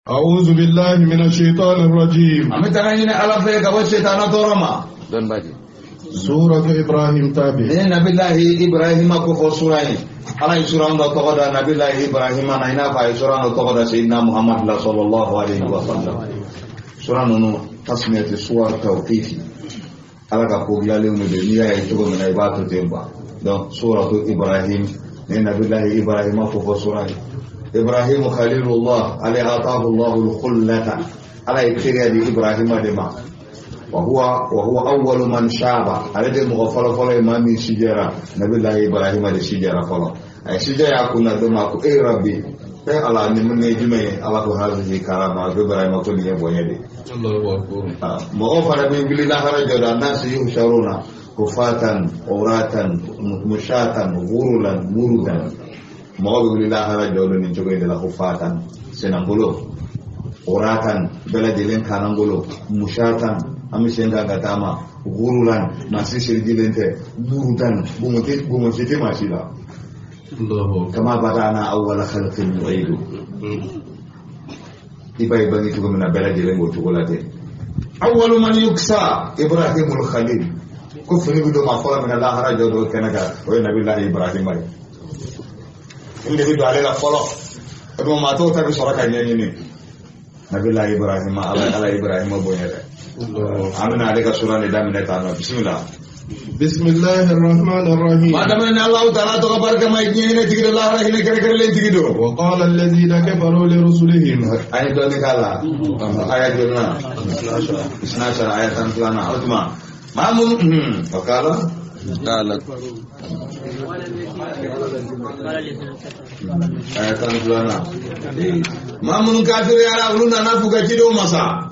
أعوذ بالله من الشيطان الرجيم. أمتنين على فيك والشيطان تورما. دون باجي. سورة إبراهيم تابع. نبي الله إبراهيم كفر سورة. على سورة نتقد نبي الله إبراهيم نينا في سورة نتقد سيدنا محمد صلى الله عليه وسلم. سورة نو تسمية سورة توقيفي. على كقول يوم الدنيا يتوب من عبادة تيمبا. دون سورة إبراهيم نبي الله إبراهيم كفر سورة. إبراهيم خليل الله عليه أعطاه الله الخلة على إبتغاء إبراهيم دما وهو أول من شاب على دم غفر فلا ما من شجرة نبي الله إبراهيم على شجرة فلا أي شجرة كنا دما إيه ربي إيه على نمن نجمع على هذه كرامة إبراهيم كل يوم بنيدي الله أكبر ما أفعل من بلي الله رجال الناس يحشرون كفاتا عراتا مشاتا غرلا مردا mɔgɔ bɛ wuli lahara jɔ don nin cogo in de la ko fatan senangolo oratan bɛɛ lajɛlen kanangolo musatan an bɛ sen kan ka taama gurulan maasi sirijilen tɛ murutan bonbonsi tɛ maasi la kama badana awwala khalqin nu'idu i b'a ye bange cogo min na bɛɛ lajɛlen b'o cogo la ten awwalu man yuksa ibrahimul khalil ko fini bɛ don maa fɔlɔ min na lahara jɔ don kɛnɛ kan o ye nabilahi ibrahima ye inde bi dale la folo do ma to tabi soraka nyeni nabillahi ibrahim ala ibrahim bonyere amina alika sura ni damine ta bismillah bismillahir rahmanir rahim madam ne allah taala to baraka mai nyeni tigir allah rahine kare kare len tigido wa qala alladhina kafaru li rusulihim ay do ni kala ayat jona isna shara ayatan plana utma mamun fakala قالت ayatan plana mamun kafir ya rabbuna nafuka kido masa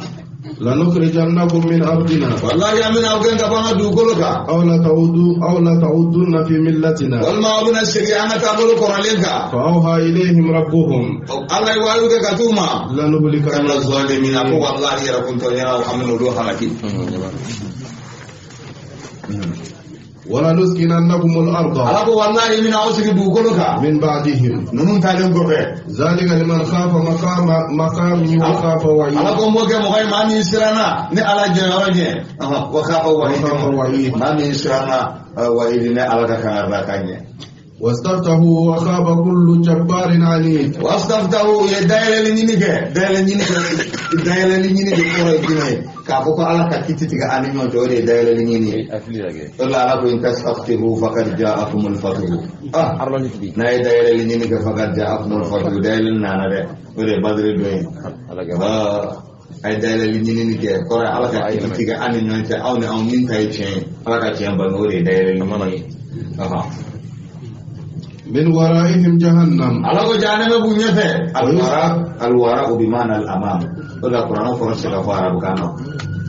lanukhrijannakum min ardina wallahi amina ugen ka bana du goloka aw la ta'udunna fi millatina wal ma'abuna shari'ana ka bolo koralenka fa awha ilayhim rabbuhum allah wayu ka katuma lanuhlikanna zalimina ko wallahi rabbun to yana aminu do halaki wala nuskinannakum al-ardha alako wallahi min awsiki du goloka min ba'dihim nunun talen ko fe zalika liman khafa maqami wa khafa wa'id alako moge mo kay mami sirana ne ala jaraje wa khafa wa'id mami sirana wa'id ne ala ka kan arda kanye wastaftahu wa khaba kullu jabbarin anid wastaftahu ya dayla nyini ke ko ray ka ko ala ka kititi ga ani nyon to de dayla nyini Allah ala ko in tastaftihu faqad ja'akum al-fathu arloni bi na dayla nyini ke faqad ja'akum al-fathu dayla nana de ore badre do ay dayla nyini ke ko ala ka kititi ga ani nyon te awne aw min tay chen ala ka chen ba ore dayla nyini min waraihim jahannam ala ko jahannam bu nyefe al-wara bi ma'na al-amam wala qur'an farse ka fara bukano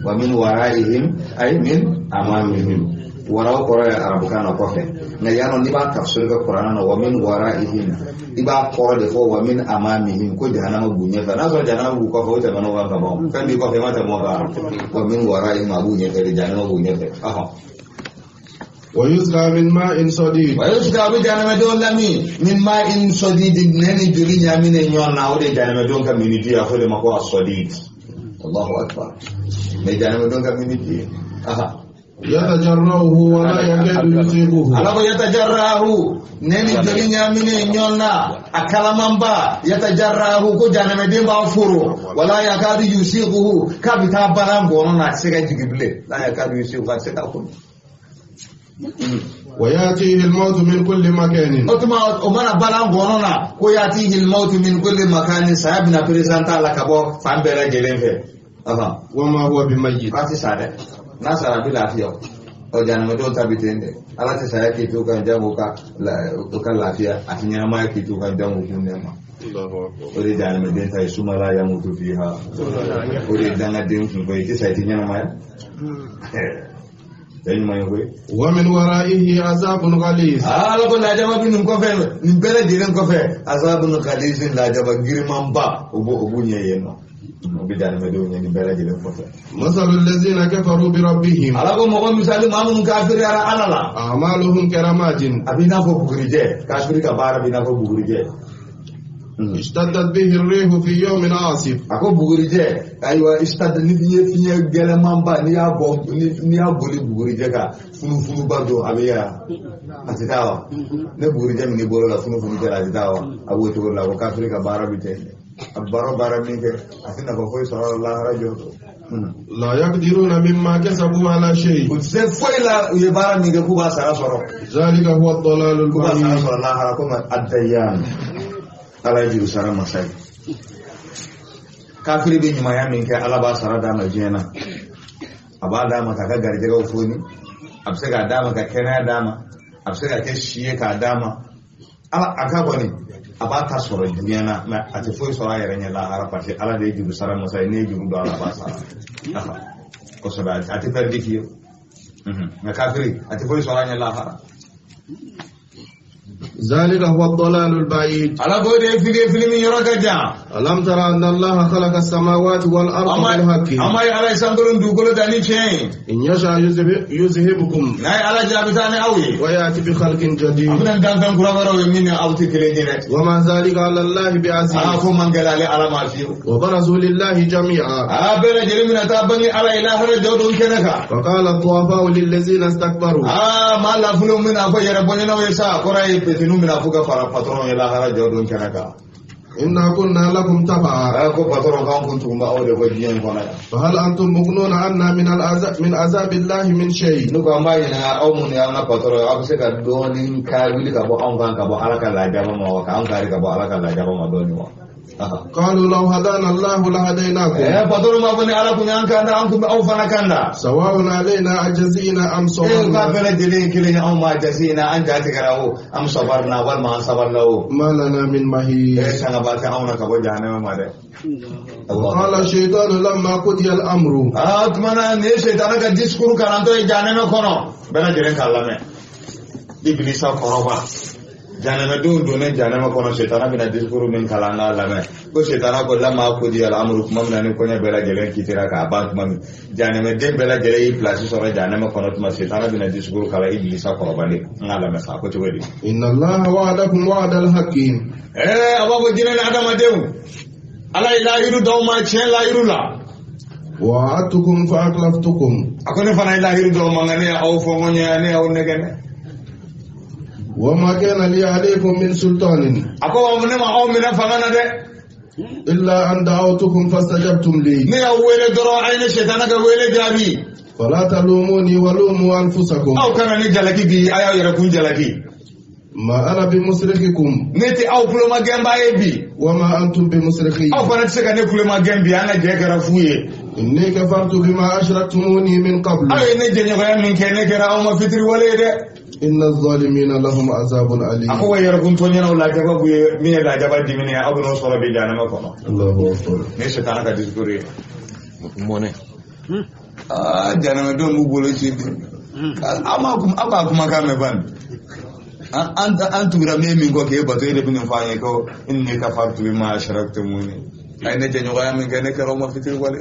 wa min waraihim ay min amamihim wara qur'an arabukano ko fe na yano ni ba tafsir ka qur'an wa min waraihim iba ko de fo wa min amamihim ko jahannam bu nyefe na so jahannam bu ko fo ta mano wa ka ba kan di ko fe mata mo ba wa min waraihim abu nyefe jahannam bu nyefe ويسقى من ماء صديد ويسقى بجانب دون لمي من ماء صديد نني جري نامين نيون ناودي جانب دون كمينيتي اخذ مكو الصديد الله اكبر مي جانب دون كمينيتي يتجرعه ولا يكاد يصيبه على يتجرعه نني جري نامين نيون نا akalamamba yatajarrahu ko janame demba furo wala yakadu yusiquhu kabita balango na sega jigible la yakadu yusiquhu ka sega ko وياتيه الموت من كل مكان otuma omana balango nona ko yatihi الموت من كل مكان sabna presenta la kabo fambere gelenfe وما هو بميت ati sade nasara bila fiyo o janama do tabitende ala ta saya ki to kan jamu ka to kan lafiya atinya ma ki to kan jamu kunema ore janama den tay sumala ya mutu fiha ore danga den kun ko ki sai tinya ma ومن ورائه عذاب غليظ ala ko la jama binum ko fe ni bele diren ko fe azabun ghalid la jaba girman ba obo nyeyeno obi dana me do ni bele diren ko fe مثل الذين كفروا بربهم ala ko mo ko misali mamun kafir ara alala أعمالهم كرماد abina ko bugurije kafir ka bara bina ko bugurije اشتدت به الريح في يوم عاصف ako bugurije aywa istad ni fiye geleman ba ni ya boli bugurije ka funu ba do abiya atitawa ne bugurije mi ni bolo la funu je la atitawa abo to la ko kafrika bara bite abaro bara mi ke atina ko foi sallallahu alaihi wasallam لا يقدرون مما كسبوا على شيء utse foi la ye bara mi ke ku ba sara soro ذلك هو الضلال ku ba sara البعيد soro la hara ko addayan ala jiru sara masai kafiri be nyuma ya min ke ala ba sara da na jena aba da maka ka garje ga foni abse ga dama ka kena dama abse ga ke shiye ka dama ala aka bani aba ta soro duniya na ma ati foi soro ayere nya la hara pati ala de jiru sara masai ne jiru do ala ba sara ko so ba ati perdi ki na kafiri ati foi soro nya la hara ذلك هو الضلال البعيد ala bode fili min yoro gaja ألم ترى أن الله خلق السماوات والأرض بالحق amma ala sandurun dugolo dani chen إن يشاء يذهبكم nay ala jabitani awi ويأتي بخلق جديد abunan dangan kurawara we min awti kile direct وما ذلك على الله بعزيز ko mangalale ala ma fiu وبرزوا لله جميعا bela jelimina tabani ala ilaha jawdun kenaka فقال الضعفاء للذين استكبروا ma la fulu min afa yara bonyana we sa korai petinu min afuga fara patron ilaha jawdun kenaka إنا كنا لكم تبعا ko patron kan kuntu ba awde ko diyan kona فهل أنتم مغنون عنا من عذاب الله من شيء nuko ambaye na awmun ya na patron abse ka donin ka wili ka bo an kan ka bo alaka la jaba ma ka an kari ka bo alaka la jaba ma doni wa قالوا لو هدانا الله لهديناكم patron ma bani ala kunyan kanda an kuma au fana kanda سواء علينا أجزينا أم ka صبرنا fela jele kilin an ma jasina an jati karawo am sabarna wal ma sabarlawo ما لنا من محيص sanga ba ta auna ka bo jahannama ma de وقال الشيطان لما قضي الأمر atmana ne shaytan ka diskuru kan to jahannama kono bela jere kallame iblisa koroba jahannama do ne jahannama kono shaytan bina diskuru min kalanga lame ko shaytan ko lama ko di al amru kuma nan ko ne bela jere kitira ka ba kuma jahannama de bela jere yi place sore jahannama kono tuma shaytan bina diskuru kala iblisa koroba ne ngala me sa ko to wedi إن الله وعدكم وعد الحق abago jinene adama dew ala ilahiru dawma chen la irula وعدتكم فأخلفتكم akone fana ilahiru dawma ngane aw fo ngonya ne aw negene وما كان لي عليكم من سلطان ako wamne ma aw mina fangana de إلا أن دعوتكم فاستجبتم لي ne aw wele doro ayne shaytana ga wele jari فلا تلوموني ولوموا أنفسكم aw kana ni jalaki bi ayaw yara kun jalaki ما أنا بمصرخكم neti aw kuloma gemba ebi وما أنتم بمصرخي aw fana tsega ne kuloma gembi ana je gara fuye إني كفرت بما أشركتموني من قبل ay ne je nyaga min kene gara aw ma fitri wale de إن الظالمين لهم عذاب أليم ako wa yara kun tonya na la jaba buye mi la jaba dimini aw no soro be jana ma kono الله أكبر ne shaytana ka diskuri Mone. janama don mu bolo ci ama kuma ka me ban an tura me min ko ke bato ile bin fa ko inni kafartu bima ashraktumuni ay ne janyo ga min gane karo ma fitir wala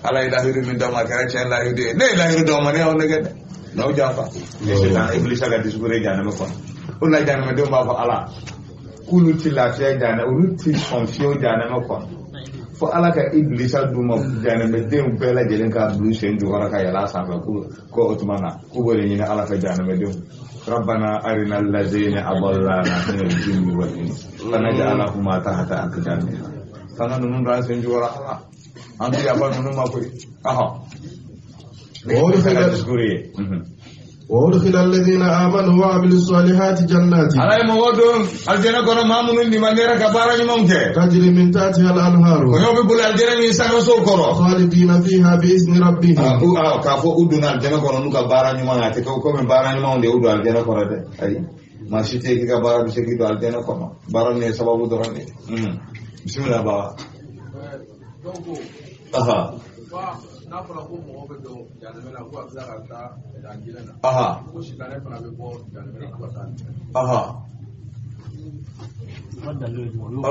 ala ilahi min dama ka cha ilahi de ne ilahi do ma ne on ne gade no jafa ne setan iblis ga disgure janama ko on la janama do ma fa ala kulu ti la fiya jana uruti sonfio janama ko fo ala ka iblisa duma janama den bela jelen ka blu sen du ka yala sa ko otmana ko bole ni ala ka janama den ربنا أرنا الذين أضلانا من الجن والإنس فنجعلهما تحت أقدامنا فنحن راسين جورا أنت يا أبا نحن ما كوي وأدخل الذين آمنوا وعملوا الصالحات جنات على موضوع الجنة كنا ما من دي مانيرا كبارا نمونك تجري من تحتها الأنهار كنا بقول الجنة من سنة سوكرو خالدين فيها بإذن ربهم كافو أدونا الجنة كنا نوكا بارا نمونا تكو كم بارا نمون دي أدو الجنة كنا ده أي ما شتى كي كبارا بسكي دو الجنة كنا بارا نه سبب دوراني بسم الله بابا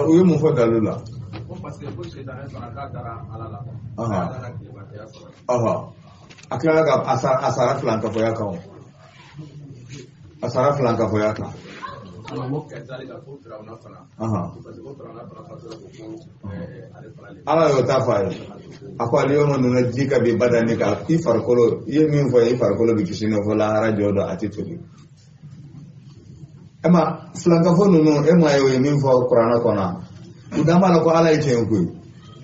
uye mun fɔ dalu la a tilala ka asara filan ka fɔya kan asara filan ka fɔya kan ala yo ta fa ako aliyono nuna jika bi badani ka fi farkolo ye min fo yi farkolo bi kisino fo la radio do atitudi ema flanka fo nuno ema yo min fo qur'ana kona udama la ko ala iten ko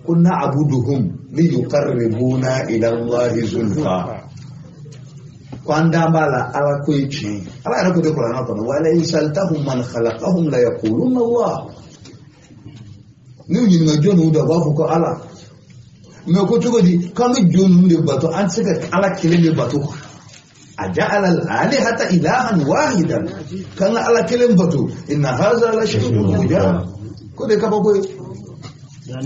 kunna abuduhum li yuqarribuna ila allahi zulfa kwanda bala ala ko yichi ala ara ko de qur'ana kona wala insaltahum man khalaqahum la yaquluna allah ni yin na jonu da ba ko ala me ko tugo di kan jonu de bato an saka ala kele de bato aja'ala al-alihata ilahan wahidan kan ala kele bato inna hadha la shay'un ujab ko de ka ba ko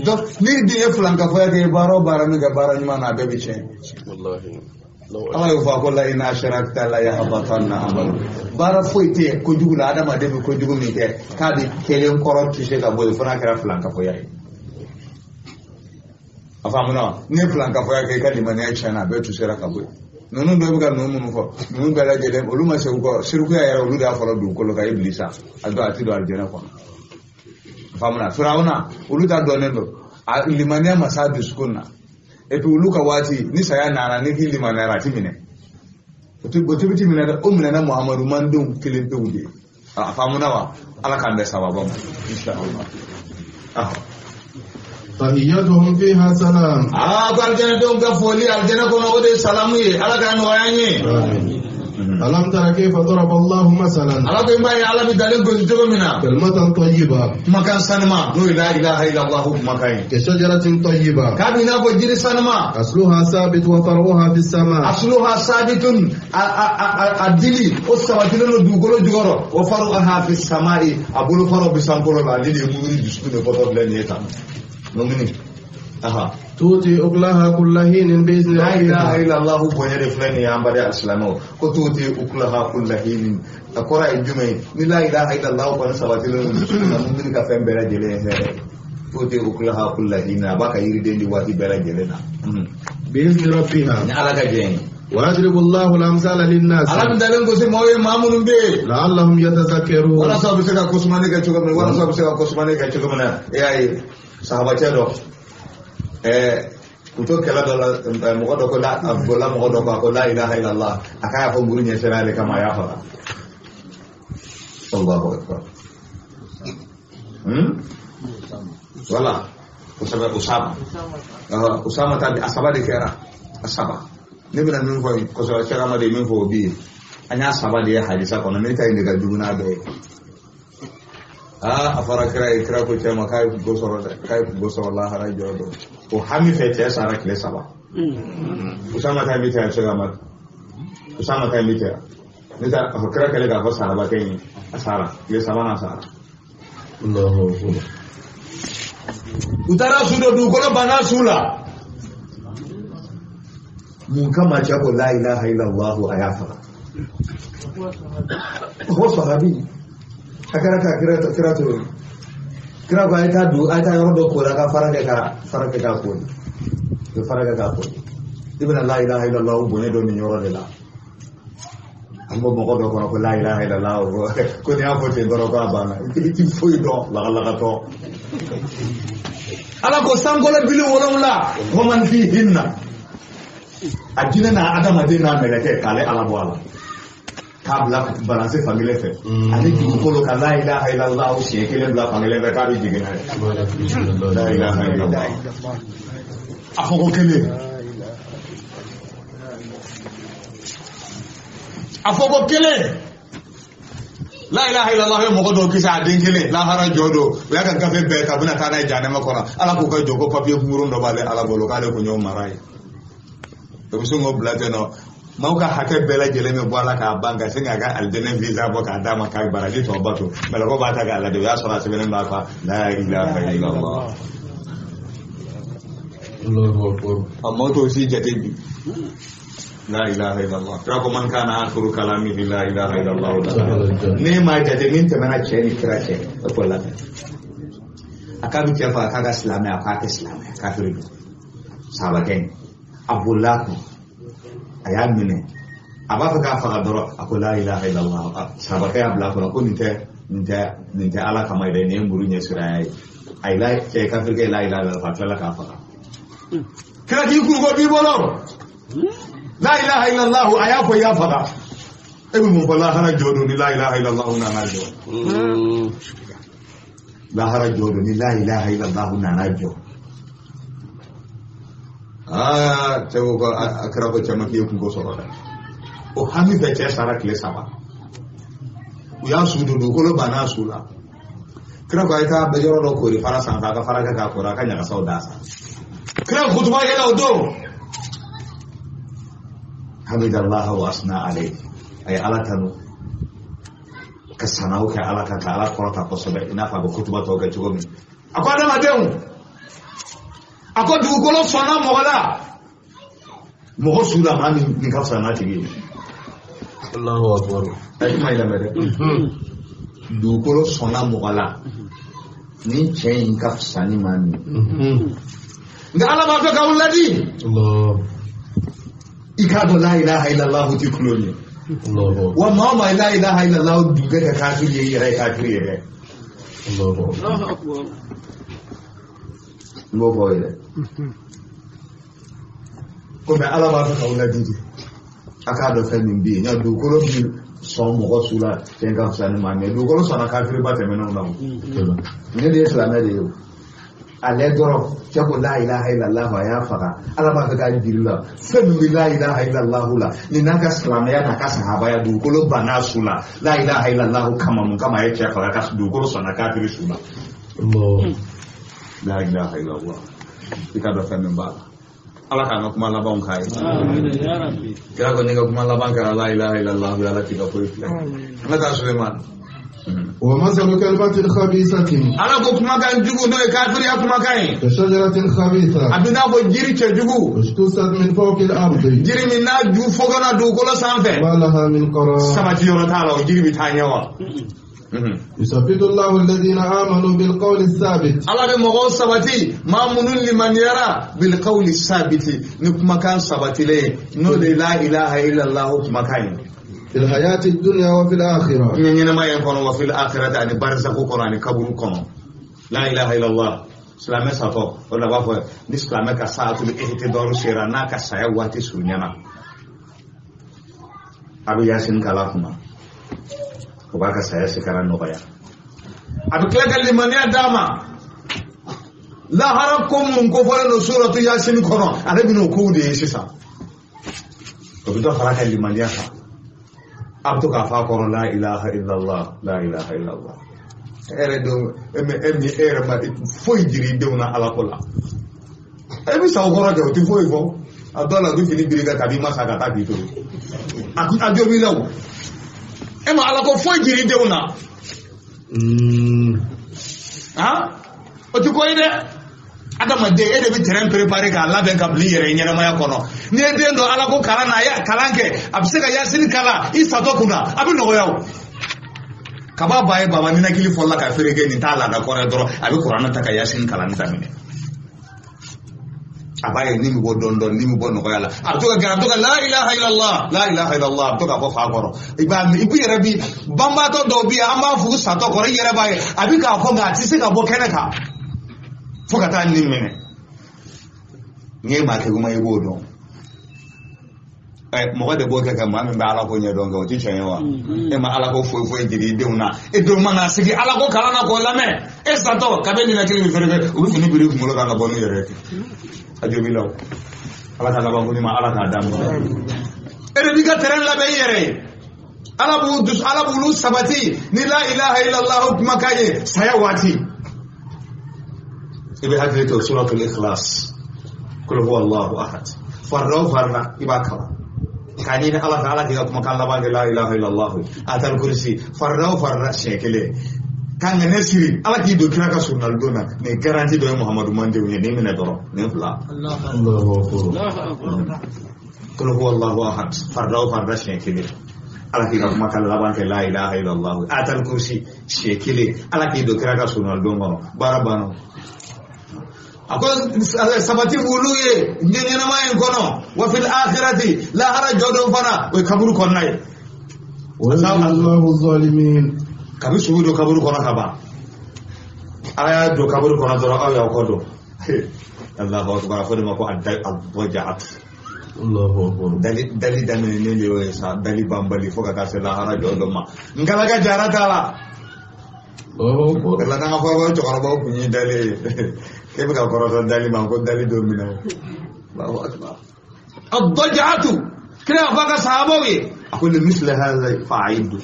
donc ni di e flanka fa de baro barami ga barani mana bebe chen wallahi Allah yo fa ko la ina sharakta la yahbatanna amal bara foite ko jugula adama de ko jugumi te kadi kelen koron tise ka boy fana kara flanka fo yayi afamuna ne flanka fo yayi kadi mani ya chana be tu sera ka boy nonu do buga nonu fo nonu bela jele oluma se ko sirku ya yara olu da fara du ko lo ka iblisa ado ati do aljana ko afamuna firawuna olu da do nendo limania masadu sukuna et puis ulu ka wati ni saya nana ni limania ratimine otu biti mina da umna na muhammadu mandum kilin tawdi afamuna wa ala kan da sababa insha Allah تحيتهم فيها سلام الجنة دون كفولي الجنة كنا ودي سلامي على كان وياني ألم ترى كيف ضرب الله مثلا على كيما على بدالين كنتو منا كلمة طيبة مكان سنما لا إله إلا الله مكان كشجرة طيبة كابينا بجري سنما أصلها ثابت وفرعها في السماء أصلها ثابت الدلي والسواتلون دوغلو جغرو وفرعها في السماء أقول فرع بسامبولو الدلي يموري جسكو نفطر لنيتا نمني توتي أكلها كل حين بإذن لا إله إلا الله بني رفلني يا أمبارح السلامو كتوتي أكلها كل حين أقرأ الجمعة لا إله إلا الله بنا سواتلون نمني كفن بلا جلين توتي أكلها كل حين أباك يريدين دواتي بلا جلنا بإذن ربها على كجين ويضرب الله الأمثال للناس على من دلهم كسي موي مامون بي لعلهم يتذكرون ولا صاب سكا كسماني كشوكمنا ولا صاب سكا كسماني كشوكمنا يا sahabatnya dok untuk kala dola mo do ko la gola mo do ko la ilaha illallah akaya ko burunya serale kama ya fara sallallahu alaihi wasallam wala usama tabi asaba de kera asaba ne bina min ko so kera ma de min fo bi anya asaba de hadisa ko na min tay daga duguna be afara kira ko tema kay go soro la hara jodo o hami fete sara kile saba usama ta bi ta chama usama ta bi ta nita kira kale ga fasara ba kai asara kile saba na sara Allahu akbar utara sudo du ko bana sula mun kama chako la ilaha illallah ayafa ko sahabi akara ka kira ba ita du ata yoro do ko la ka farage ka ko do farage ka ko ibn la ilaha illallah bo ne do ni yoro de la ambo mo ko do ko la ilaha illallah ko ni apo te do ko bana ti foi do la to ala ko sangola bilu wala ko man fi hinna ajina na adama de na meleke kale ala bo ala kabla balance famille fe ani ki ko lo kala ilaha illallah o she kele bla famille fe ka bi jigina la ilaha illallah afoko kele la ilaha illallah mo ko do kisa den kele la hara jodo ya kan ka fe be ka buna ta na jana ma kona ala ko ka jogo papier nguro ndo bale ala bolo kale ko nyom marai to so ngo blate no mauka hake bela jeleme bwala ka banga singa ga aljana visa bo ka dama ka baraji to bato bela ko bata ga la de ya sura sebelen ba ka la ilaha illallah Allahu akbar amma to si jate bi la ilaha illallah rako man kana akhiru kalami la ilaha illallah ne ma jate min te mana cheni kira che ko la akabi tiafa kaga islami akaka islami kafiru sabaken abulaku ayamine abafa ka faga doro ako la ilaha illallah sabaka ya bla ko ni te ninta ala kama ida ne mburu nye sura yayi ai la ke kafir ke la ilaha illallah fatala ka fara kira ki ku go bi bolo la ilaha illallah aya ko ya fara ebi mun fala hana jodo ni la ilaha illallah na na jo la hara jodo ni la ilaha illallah na na jo tewo ko akra ko chama ki ku go so da o hami fe che sara kle sama u ya su do ko lo bana su la kira ko ay ka be joro do ko ri fara san ka fara ka ko ra ka nya ka sauda sa kira khutba ya do hamidallah wa asna alayhi ay ala tanu kasana ka ala ka ala ko ta ko so be ina fa ko khutba to ga chugo mi akwada madeu ako dugukolo sona mogola mogo sula mami ni ka sana tigi Allahu akbar ay mai la mere dugukolo sona mogola ni chain ka sani mami nga ala ba ka uladi Allah ikado la ilaha illallah ti kuloni Allah wa ma la ilaha illallah duga ka kafiri yayi kafiri yayi Allah akbar mo boyle ko me ala ba ka uladi akado fe min bi nya dugukolo bi so mogo sula tenga sani mami dugukolo sona kafiri ba temeno lawo ne de islam ne de alegro chako la ilaha illallah ya faga ala ba ka dirila femi la ilaha illallah la ni naka islam ya naka sahaba ya dugukolo bana sula la ilaha illallah kama mun kama ya faga ka dugukolo sona kafiri sula Allah la ilaha illallah ikado femi ba ala kana kuma laban kai amin ya rabbi kira ko ninga kuma laban ka la ilaha illallah ala tika ko ifla mata Suleiman ومثل كلمة خبيثة ala ko kuma kan jugu no e kafiri kuma kai كشجرة خبيثة abina ko jiri che jugu اجتثت من فوق الأرض jiri min na ju fogana dugukolo sanfe ما لها من قرار sabati yoro tala o jiri bi tanyawa يثبت الله الذين آمنوا بالقول الثابت ala be mogo sabati mamunun liman yara bil qawli sabiti ni kuma kan sabati le no de la ilaha illa allah kuma kai في الحياة الدنيا وفي الآخرة nyene ma yen kono wa fil akhirati ani barzakhu qur'ani kaburu kono la ilaha illa allah salame sato wala ba fo ni salame ka saatul ihtidar sirana ka sayawati sunyana abu yasin kala kuma ko baka saya sekaran no baya abu kala limaniya dama la harakum mun ko fara no suratu yasin kono arabi no ko de sisa ko bido haraka limaniya ka abdu ka fa kono la ilaha illallah la ilaha illallah ere do emi ere ma foi jiri de una ala kola emi sa ogoro de ti foi fo adola du fini biriga kabi ma saka ta bito adio mi lawo ema ala ko foi jiri de una ha o ti ko ide adama de ede bi terrain préparé ka la ben ka bli yere nyere ma ya kono ni ede ndo ala ko kala na ya kalanke abiseka yasin kala isa to kuna abi no yawo kaba baye baba ni nakili folla ka ferege ni tala da kore doro abi qur'an ta ka yasin kala ni tamine abaye ni mi bo don don ni mi bo no ko yalla abto ka la ilaha illallah la ilaha illallah abto ka ko fa koro iba ibi yere bi bamba to do bi amba fu sa to kore yere baye abi ka ko ga ti se ka bo keneka foka ta ni mene nge ma ke kuma yebo don mo de bo ka ma me ba ala ko nye don ga ti chen wa e ma ala ko fo jiri de una e do mana sigi ala ko kala na ko lame e sa to ka be ni na kili mi ferege u fini biri ko mo ga na bo ni yere ajo mi law ala ka la ba ni ma ala ka dam e de diga teren la be yere ala bu lu sabati ni la ilaha illa allah kuma kaye sayawati ibe hadito suratul ikhlas kul huwa allah ahad farra ibakala kani ne Allah ta'ala diga kuma kan laba la ilaha illallah atal kursi farra shekele kan ne siri ala ki do kira ka sunnal dona ne garanti do muhammadu mande ne ne mena doro ne fla Allahu akbar kul huwa allah ahad farra shekele ala ki kuma kan laba la ilaha illallah atal kursi shekele ala ki do kira ka sunnal dona barabano ako sabati buluye nyenya na mayen kono wa fil akhirati la haraj jodo fana we kaburu konnay wallahu zalimin kabi sugu do kaburu kono kaba aya do kaburu kono doro aw ya ko do Allahu akbar fa ma ko ad-dajjat Allahu akbar dali damene ne le sa dali bambali foka ka se la hara do do ma ngala ga jarata la Allahu akbar la nga ko to ko ba ko ni dali ke ba ko dali ma ko dali do mina Allahu akbar ad-dajjat kira faga sahabawi akul misla hadha fa'idu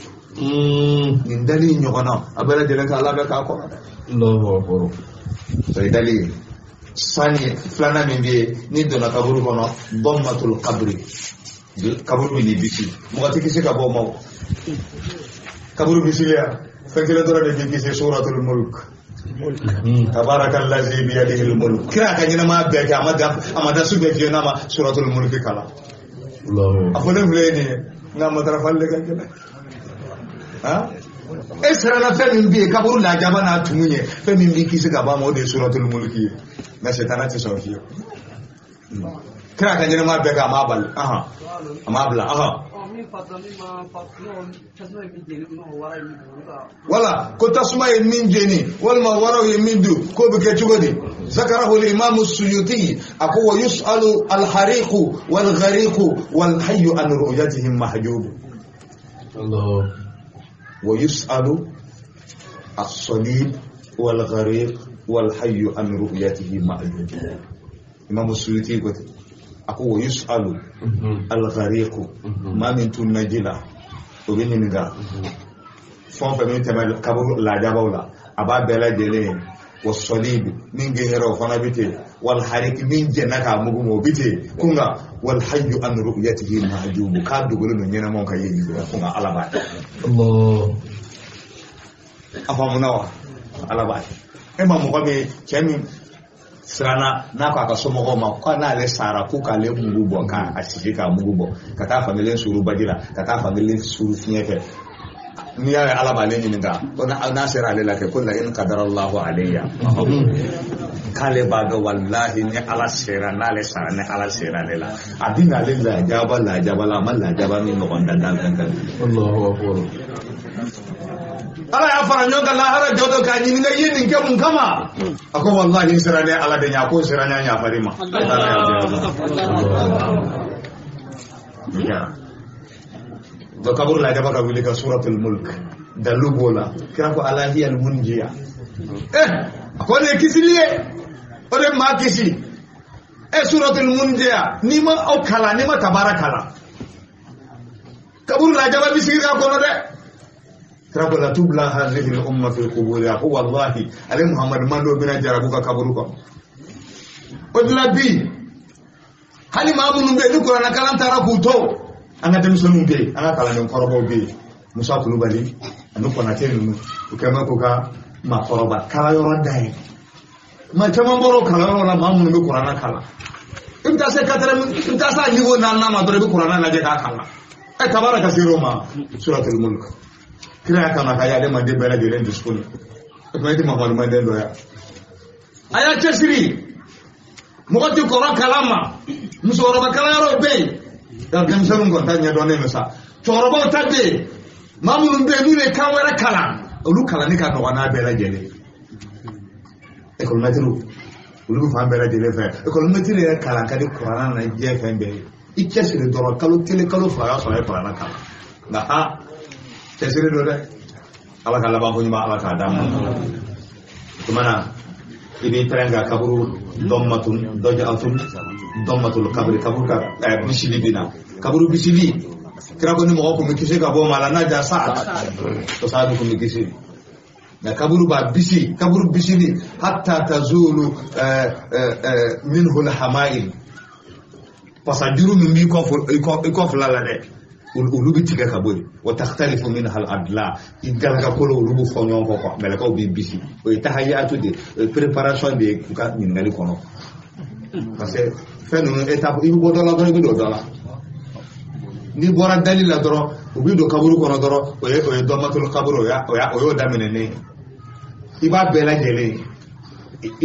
min dali nyogona abala de ka Allah ka ko Allahu akbar so dali sani flana min be ni dona kaburu kono dammatul qabri kaburu ni bisi mo ati kisi ka bo mo kaburu bisi ya fakira dora de kisi suratul mulk tabarakallazi bi yadihi al-mulk kira ka nyina ma be ka amada su be na ma suratul mulk kala Allahu afole vleni na madara falle ka kala ha esra na fe min bi kaburu la jaba na tumunye fe min bi kisi ka ba mo de suratul mulk na shetana ti sofiyo kira ka nyina ma be ka mabal amabla wala ko tasma min jeni wal ma waraw min du ko be ke tugodi zakarahu al imam as-suyuti wa yusalu al hariq wal ghariq wal hayy an ru'yatihim mahjub Allah wa yusalu as-salib wal ghariq wal hayy an ru'yatihi mahjub imam as-suyuti ko wa yusalu al ghariq ma min tunajila o be ninga fon fa min tamal kabur la jabawla aba bela jele was salib min gehero fana bite wal harik min jenaka mugu mo bite kunga wal hayy an ru'yatihi mahjub ka dugulu no nyena mon ka yeyi kunga alaba Allah afa munawa alaba e ma mo be chemi sirana na ka somo ko ma ko na le sara ku ka le mugu bo ka asije ka mugu bo ka ta familien suru badira ka ta familien suru finyete ni ya alaba le ni nga to na sira le la ke kullu in qadara Allahu alayya kale baga wallahi ni ala sira na le sara ne ala sira le la adina le la jaba la man la jaba mi no gonda dal kan Allahu akbar ala ya fara nyoga la hara jodo ka nyini nga yini nke mun kama ako wallahi sira ne ala de nya ko sira nya nya farima ya do kabur la jaba ka wili ka suratul mulk dalu bola kira ko alahi al munjiya ko ne kisiliye o de ma kisi suratul munjiya ni ma o kala ni ma tabarakala kabur la jaba bisira ko no de Rabu la tubla hadhihi al-umma fi quburiha wallahi ali muhammad mando bina jarabuka kaburuka odla bi hali mamun be ni qur'an kalam taraku to anga dem sonu be anga kala nem korobo be musa kulubali anu kona tenu ukema ko ka ma koroba kala yoro dai ma tama boro kala yoro la mamun be qur'an kala imta se katara imta sa nivo na ma dore be qur'an na je ka kala tabaraka siroma suratul mulk kira kama kaya de mande bela de len dispone ko meti Muhammad mande do ya aya tesiri mo ko ko kalama muso ro bakala ro be da dem sarun ko tanya do ne mesa to ro ba tade mamun be ni le kawara kala olu kala ni ka do na bela jele e ko metiru olu fa bela jele fa e ko metiru ya kala ka de Qur'an na je fa be ikesire do kalo tele kalo fa ya so e Qur'an kala na ha tesiri do de ala kala ba ko nyima ala ka dam kumana ibe teranga kaburu dommatun dojatun dommatul kabri kabur ka bisili bina kaburu bisili kira ko ni mo ko mi kise ka bo mala na ja saat to saat ko mi kise na kaburu ba bisi kaburu bisili hatta tazulu minhu al-hamail pasadiru mi ko fulala de ulubi tiga kaburi wa takhtalifu minha al-adla igalaga ko ulubu fonyon ko mele ko bi bisi o tahayatu de préparation de ka mingali kono parce que fenu étape ibu bodola do ibu dola ni bora dalila doro ubi do kaburu kono doro o do matul kaburu o yo damene ne iba bela jele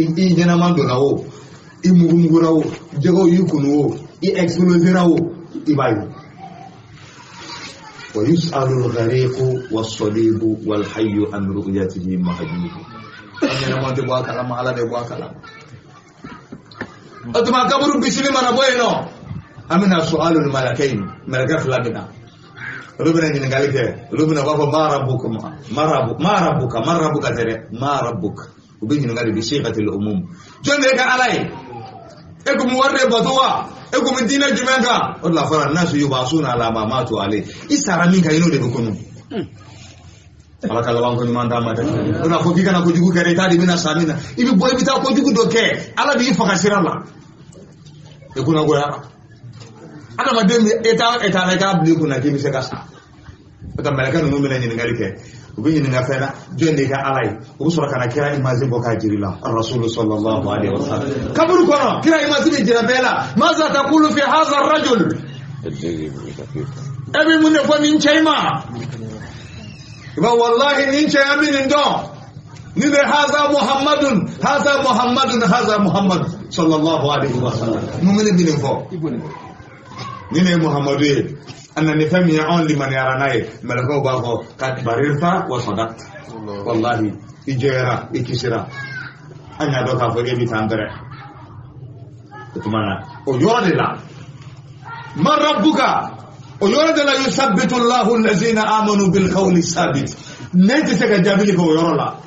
i jena mando lawo i mugumugura wo jego yukunu wo i explosera wo ibayi ويسأل الغريق والصليب والحي عن رؤيته محجوب أنا ما تبغى كلام على تبغى كلام أتما كبر بسلم أنا بوينو أمنا سؤال الملكين ملكة فلامنا ربنا ينقلك ربنا بابا ما ربك ترى ما ربك وبيجي نقول بصيغة العموم جون لك علي إكم ورد بدوا إكم الدين جمعك والله فرا الناس يبعثون على ما ماتوا عليه إسرع منك ينو ده بكونوا ala kala wanko ni manda mata ona ko kika na ko jugu kare tadi bina samina ibi boy bita ko jugu do ke ala bi fa kasirala e kuna go ya ada ma dembe eta la ka bi kuna kimi se kasa ota malaka no mena ni ngali ke ubi ni ngafela jonde ka alai ubu sura kana kira imazi boka jirila ar-rasul sallallahu alaihi wasallam kaburu kono kira imazi ni jirabela maza taqulu fi hadha ar-rajul abi mun ko min chayma ba wallahi nin chayamin ndo ni be hadha muhammad sallallahu alaihi wasallam mu'min bin fo ni ne muhammadu anna ni fami ya on liman yaranaye malako ba ko kat barirta wa sadaq wallahi ijera ikisira anya do ka fo ebi tandere tumana o yode la man rabbuka o yode la yusabbitu Allahu allazina amanu bil qawli sabit nenti se ga jabili ko yorola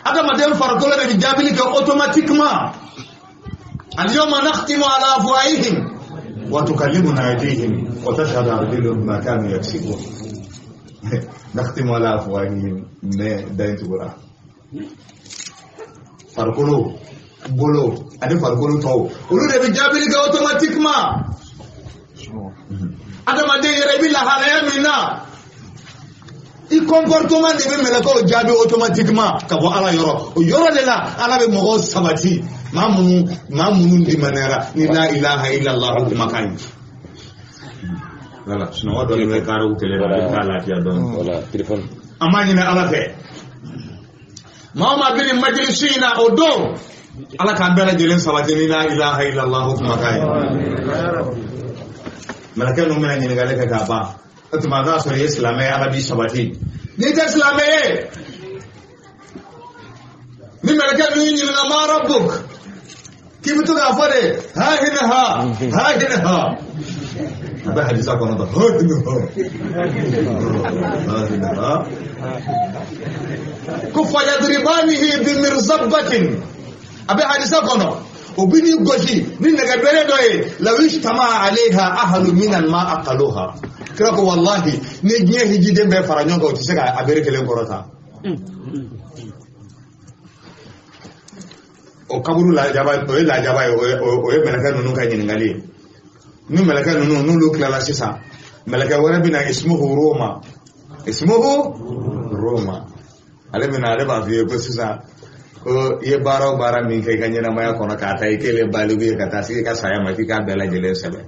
ada madem farqola be jabili ko automatiquement al yawma nakhtimu ala afwahihim wa tukallimuna aydihim wa tashhadu arjuluhum ma kanu yaksibun nakhtimu ala afwahihim ne daintu bura farqolo bolo ade farqolo taw ulu de be jabili ko automatiquement ada madem yere bi la halaya minna i comportement de be melako jabi automatiquement ka bo ala yoro de la ala be mo sabati mamunu di manera ni la ilaha illa allah makan wala sino wado le karo tele la kala ya don wala telefon amani na ala fe mama bin majlisina odo ala kan bela jelen sabati ni la ilaha illa allah makan malaka no mena ni gale ka ba atuma da so islamai arabi sabati ni ta islamai ni malaka ni na ma rabbuk كيف تغفر ها هنا هذا حديث أكون هذا ها كف يضربانه بمرزبة أبي حديث أكون وبني غشي من نغبره دوي لو اجتمع عليها أهل من الماء أقلوها كرك والله نجي هجي دم بفرانيو كو تسكا أبيرك لين كورتا o kaburu la jaba o melaka nunu ka nyingali nu melaka nunu lu kala sisa melaka wara bina ismuhu roma ale bina ale ba fi ko sisa ko ye bara min kai kanyana maya kono ka tai kele balubi ka tasi ka saya mati ka bela jele sebe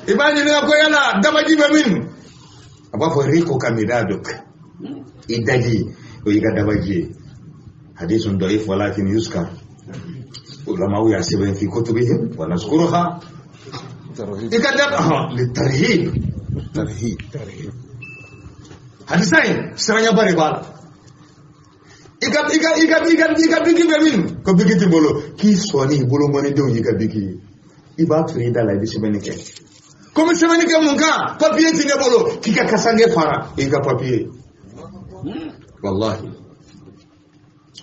ibani ni ko yana daba jibe min aba fo riko kamidaduk idaji o yiga daba ji حديث ضعيف ولكن يذكر علماء يحسبون في كتبهم ونذكرها للترهيب حديثين سرanya bari bala iga bigi bemin ko bigi tibolo ki soni bolo moni do iga bigi iba to ida la bisi benike comme semenike munga papier tine bolo kika kasange fara iga papier wallahi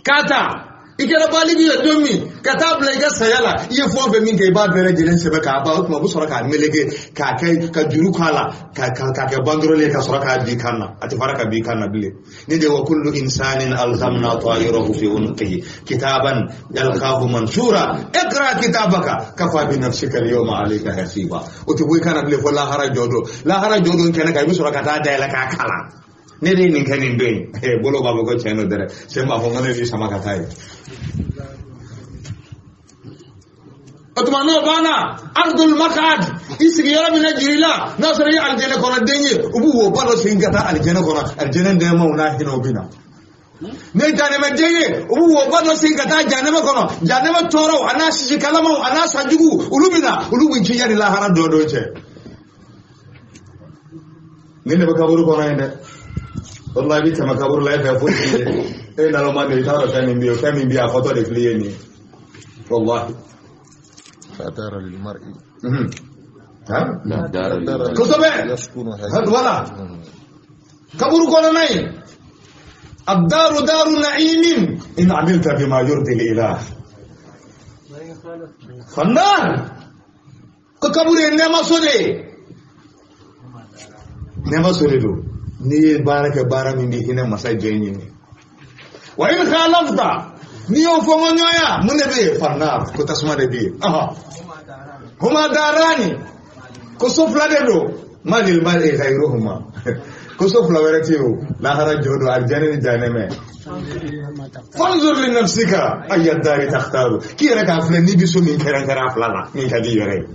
kata ikera baligi ya domi kata blega sayala iye fo be min ke ba bere jelen sebe ka ba ko bu sura ka melege ka kai ka juru kala ka bandrole ka sura ka bi kanna ati faraka bi kanna bile ni de wa kullu insanin alzamna ta'irahu fi unqihi kitaban yalqahu mansura iqra kitabaka kafa bi nafsika al-yawma alayka hasiba uti bu kana bile fo la hara jodo kene ka bi sura ka ta da la ka kala nede ni kanin doin bolo baba ko cheno dere sema fo ngane bi sama katai atmano bana ardul maqad isigi yara min ajrila nasri aljana kono denye ubu wo balo singata aljana kono aljana de mauna hino bina ne jane ma denye ubu wo balo singata janema kono janema toro anasi kalama anasa jugu ulubina ulubin ci yari la hara dodo che ninde be kaburu ko nande wallahi bi tama kaburu la fa fo e na lo ma de tawra fami bi a photo de client wallahi فدار للمرء كتبه هذا ولا كبر قولنا الدار دار نعيم إن عملت بما يرضي الإله فالنار كبر إنما سوري نما سوري دو ني بارك من دي هنا مساجين وإن خالفت نيو فمانيا من بي فالنار كتسمع دي هما داراني كسوفلا دو مال المال غيرهما كسوفلا ورتيو لا هرج جودو الجنة جانمه فانظر لنفسك أي الدار تختار كي رك أفلني بيسو من كران أفلانا من كدي يري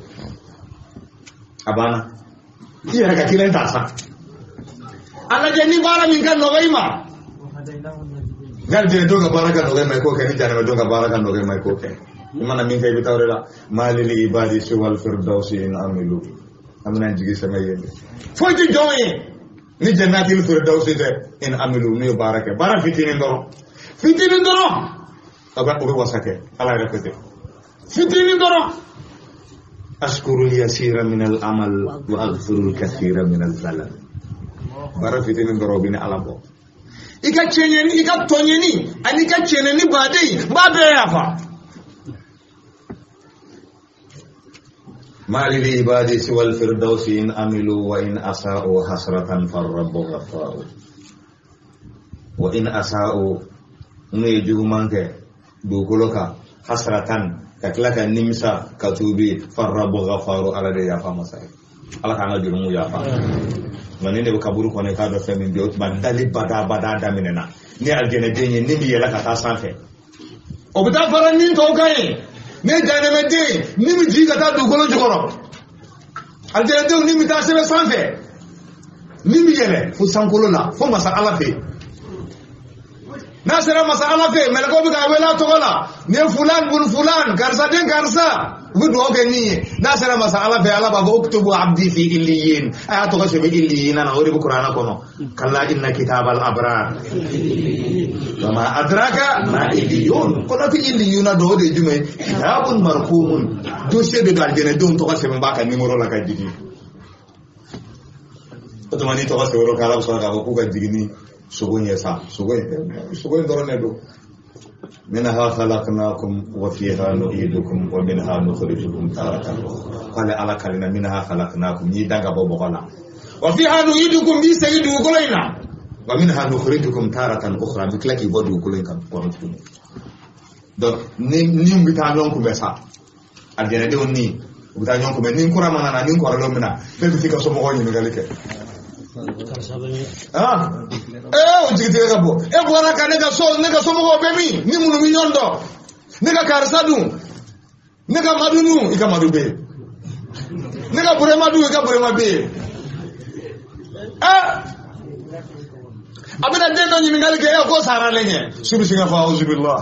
أبانا كي رك كيلن تاسا أنا جني بارا من كان نوغيما قال جني دوغا بارا كان نوغيما يكو كني جانمه دوغا بارا كان نوغيما يكو كني mana min kay bitawrela malil ibadi siwal firdausi in amilu amna jigi sama yende foti joye ni jannatil firdausi de in amilu ni baraka bara fitini ndoro aba ko wasake ala repete fitini ndoro ashkuru yasira min al amal wa aghfiru al kathira min al zalal bara fitini ndoro bini alabo ika chenyeni ika tonyeni anika cheneni badei babe yafa ما للعباد سوى الفردوس إن أملوا وإن أساءوا حسرة فالرب غفار وإن أساءوا نيجو منك دوكولك حسرة كتلك النمسا كتوبي فالرب غفار على دي يافا مساي على كان جرمو يافا من ne kaburu ko ne ka do femi bi otman dali bada daminena ni aljene denye ni mi yela ka ta sanfe obita faran nin to kai ne janeme de ni mi jiga ta dugolo jogoro aljene de ni mi ta sebe sanfe ni mi yele fu sankolo la fu masa ala fe na sera masa ala fe melako bi ka wela to gola ne fulan bun fulan garsa den garsa wudu oke ni na sera masa ala fe ala ba uktubu abdi fi illiyin ayatu ko sebe illiyin na ori bu qur'ana kono kalla inna kitabal abrar wama adraka ma illiyun kono fi illiyun do de jume kitabun marqumun do sebe dal jene don to ko sebe mbaka numero la ka digi to mani to ko sebe kala so ka ko ka digi ni sugunya sa sugunya dorone do منها خلقناكم وفيها نعيدكم ومنها نخرجكم تارة أخرى قال على كلمة منها خلقناكم يدعى بابا قال وفيها نعيدكم بسيدو كلنا ومنها نخرجكم تارة أخرى بكلك يبدو كلنا قرنتم donc ni mbitanyonku besa adena de onni mbitanyonku men ni kura manana ni ko ralo mina be fika so mo ngi ngalike o jigite gabo e bora ka nega so mo bemi ni munu mi nyondo nega karsadu nega madunu ika madube nega bure madu ika bure mabe abena dendo ni ngalike e ko sara lenye suru singa fa auzubillah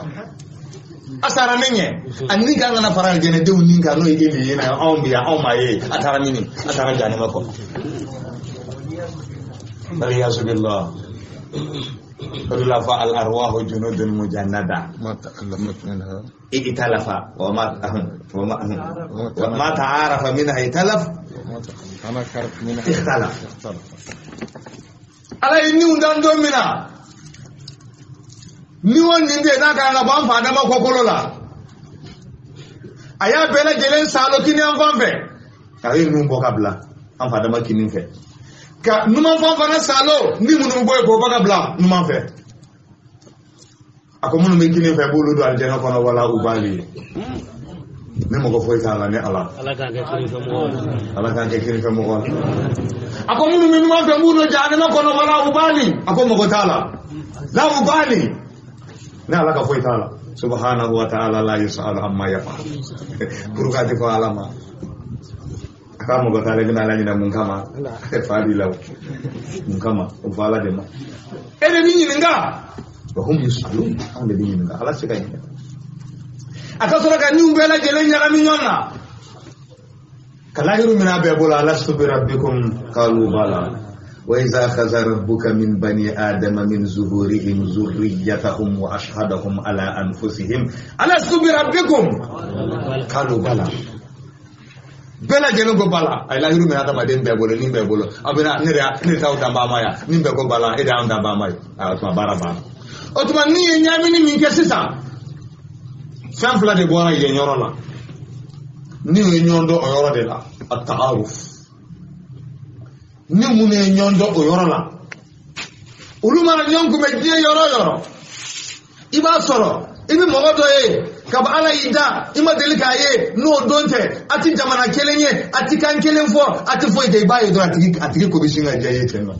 asara nenye anni ga ngana faral gene de uni ga no ili yina on biya on maye atara mini atara jani mako Aliyasu billah. Berlafa al arwah junudun mujannada. ما تألفت منها Italafa wa ma ta'arafa minha italaf أنا كرت منها ikhtalaf. Ala inni undan domina. Ni wonni nde na ka na ban fa da makokolo la. Aya bela jelen salo kini an fambe. Ayi nu bokabla. An fa da makinin fe. Ka numan fa fana salo ni munu boy ko baga bla numan fe ako munu me kini fe bolu do aljana kono wala ubali ne mo ko foy tala ne ala ka ke kini fe mo ko ako munu me numan fe bolu jana kono wala ubali ako mo ko tala la ubali ne ala ka foy tala subhanahu wa ta'ala la yusalu amma yaf'al buruka ti ko alama kama ko tale bina lañina mun kama faadi law mun kama o fala de ma ene ni nga wa hum yusalun ande ni nga ala sikay akasura ka ni umbela jele nyala mi nyonna kala hiru mina be bola lastu bi rabbikum qalu bala وإذا أخذ ربك من بني آدم من ظهورهم ذريتهم وأشهدهم على أنفسهم ألست بربكم قالوا بلى bela jeno go bala ay la hiru me ata maden be bolo nimbe bolo abina ni taw damba maya nimbe go bala e da damba may ma baraba otuma ni nyami ni min kesisa fam fla de bona ye nyoro la ni nyondo o yoro de la at-ta'aruf ni mun nyondo o yoro la uluma na nyonku me die yoro iba soro ibi mogodo kaba ala ida ima delika ye no donte ati jamana kelenye ati kan kelen fo ati fo ide baye do ati ko bishinga jaye tenno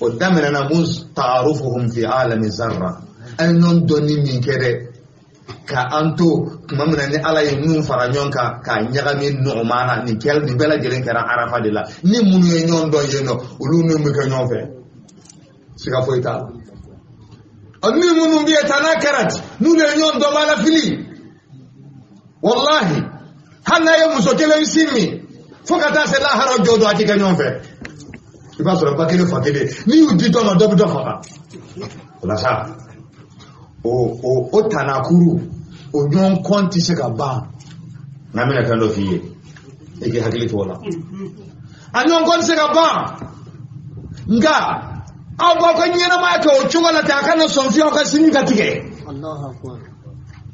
o damena na muz ta'arufuhum fi alam zarra ay non doni min kede ka anto mamna ni ala ye nun fara nyonka ka nyaga min no mana ni kel ni bela jelen kara arafa de la ni munu ye nyon do ye no ulu no mi ka nyon fe sika fo ita أمي منو بيتنا كرت نون اليوم دوما فيلي والله هلا يوم سوكيل يسمي فقط أسأل هرب جودو أكيد كنيوم في يبغى سورة بكير فكير نيو ديتو ما دبوا دفعة ولا شا o tanakuru o nyon konti seka ba na mimi nakando fiye eke hakili tola anyon konti seka ba nga aba ko nyina ma ka o chungala ta kana sonfi o ka sini katige Allahu akbar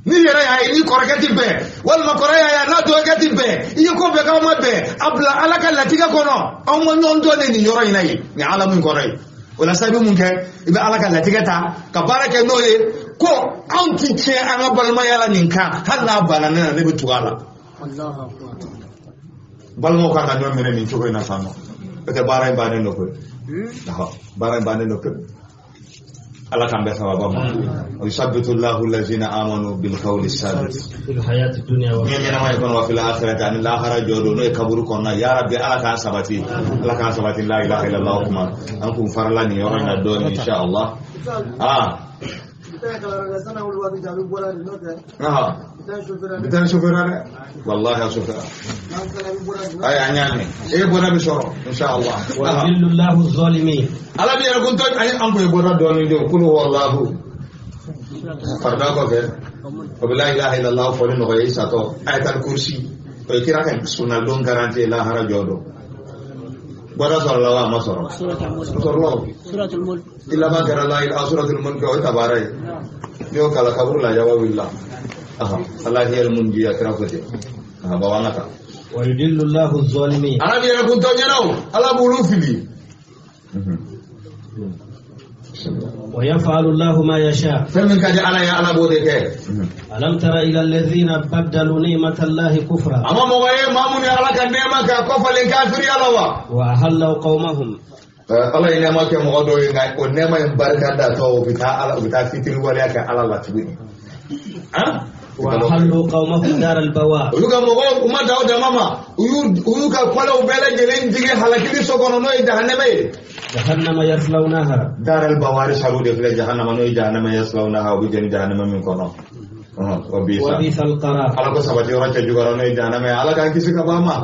ni yere ya ni korekati be wal makoraya ya na do gati be iyo ko be ka ma be abla alaka latiga kono o mo non do ni yoro inai ni alamun korai wala sabi mun ke ibe alaka latiga ta ka barake no ye ko anti che an balma yala ninka halla balana ne bitugala Allahu akbar balmo ka ka no mene ni choko ina sano ete bara ba ne no ko bara bande no ala kambe sababa ma yusabbitu Allahu allazina amanu bil qawli sabit fil hayati dunya wa nyanya ma yakun wa fil akhirati an la harajo do no kaburu konna ya rabbi ala ka sabati la ilaha illallah kuma an kun farla ni yoro na do insha Allah bitan shofera wallahi ya shofera ay anyane bona bi shoro insha Allah wa lillahu zalimin ala bi yakun to ay am ko bona do ni do kulu wallahu farda ko ke wa la ilaha illallah fa ni no isa to ayatul kursi to kira kan sunna don garantie la harajo do bona sallallahu ma soro suratul mulk illa ma kana la ilaha suratul mulk wa tabarai yo kala kabur la jawabillah Allah hiya al-munji akrafati bawanaka wa yudillu Allahu az-zalimin arabi yakun tonyano ala bulu fili wa yaf'alu Allahu ma yasha famin kaja ala ya ala bode ke alam tara ila alladhina badalu ni'matallahi kufra amma mogaye mamuni ala kan nema ka kofale kafiri alawa wa halu qaumahum Allah ina ma ke mogodo ngai ko nema en barka da to bita fitri wala ka ala la tibi وحلوا قومهم دار البوار يوغا مغو ما داو ماما يوغا كولو بلا جلين ديغي حلقي سوغونو نو جهنم يصلونها دار البوار شالو دي في جهنم نو جهنم يصلونها وبجن جهنم من كونو وبئس القرار على کو سبا جورا جوغرا نو جهنم على كان كيس كباما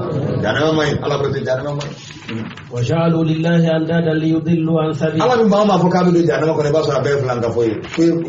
جهنم ماي على کو جهنم ماي وجعلوا لله اندادا ليضلوا عن سبيله على ماما فكابو جهنم ko ne ba so be flan ka foyi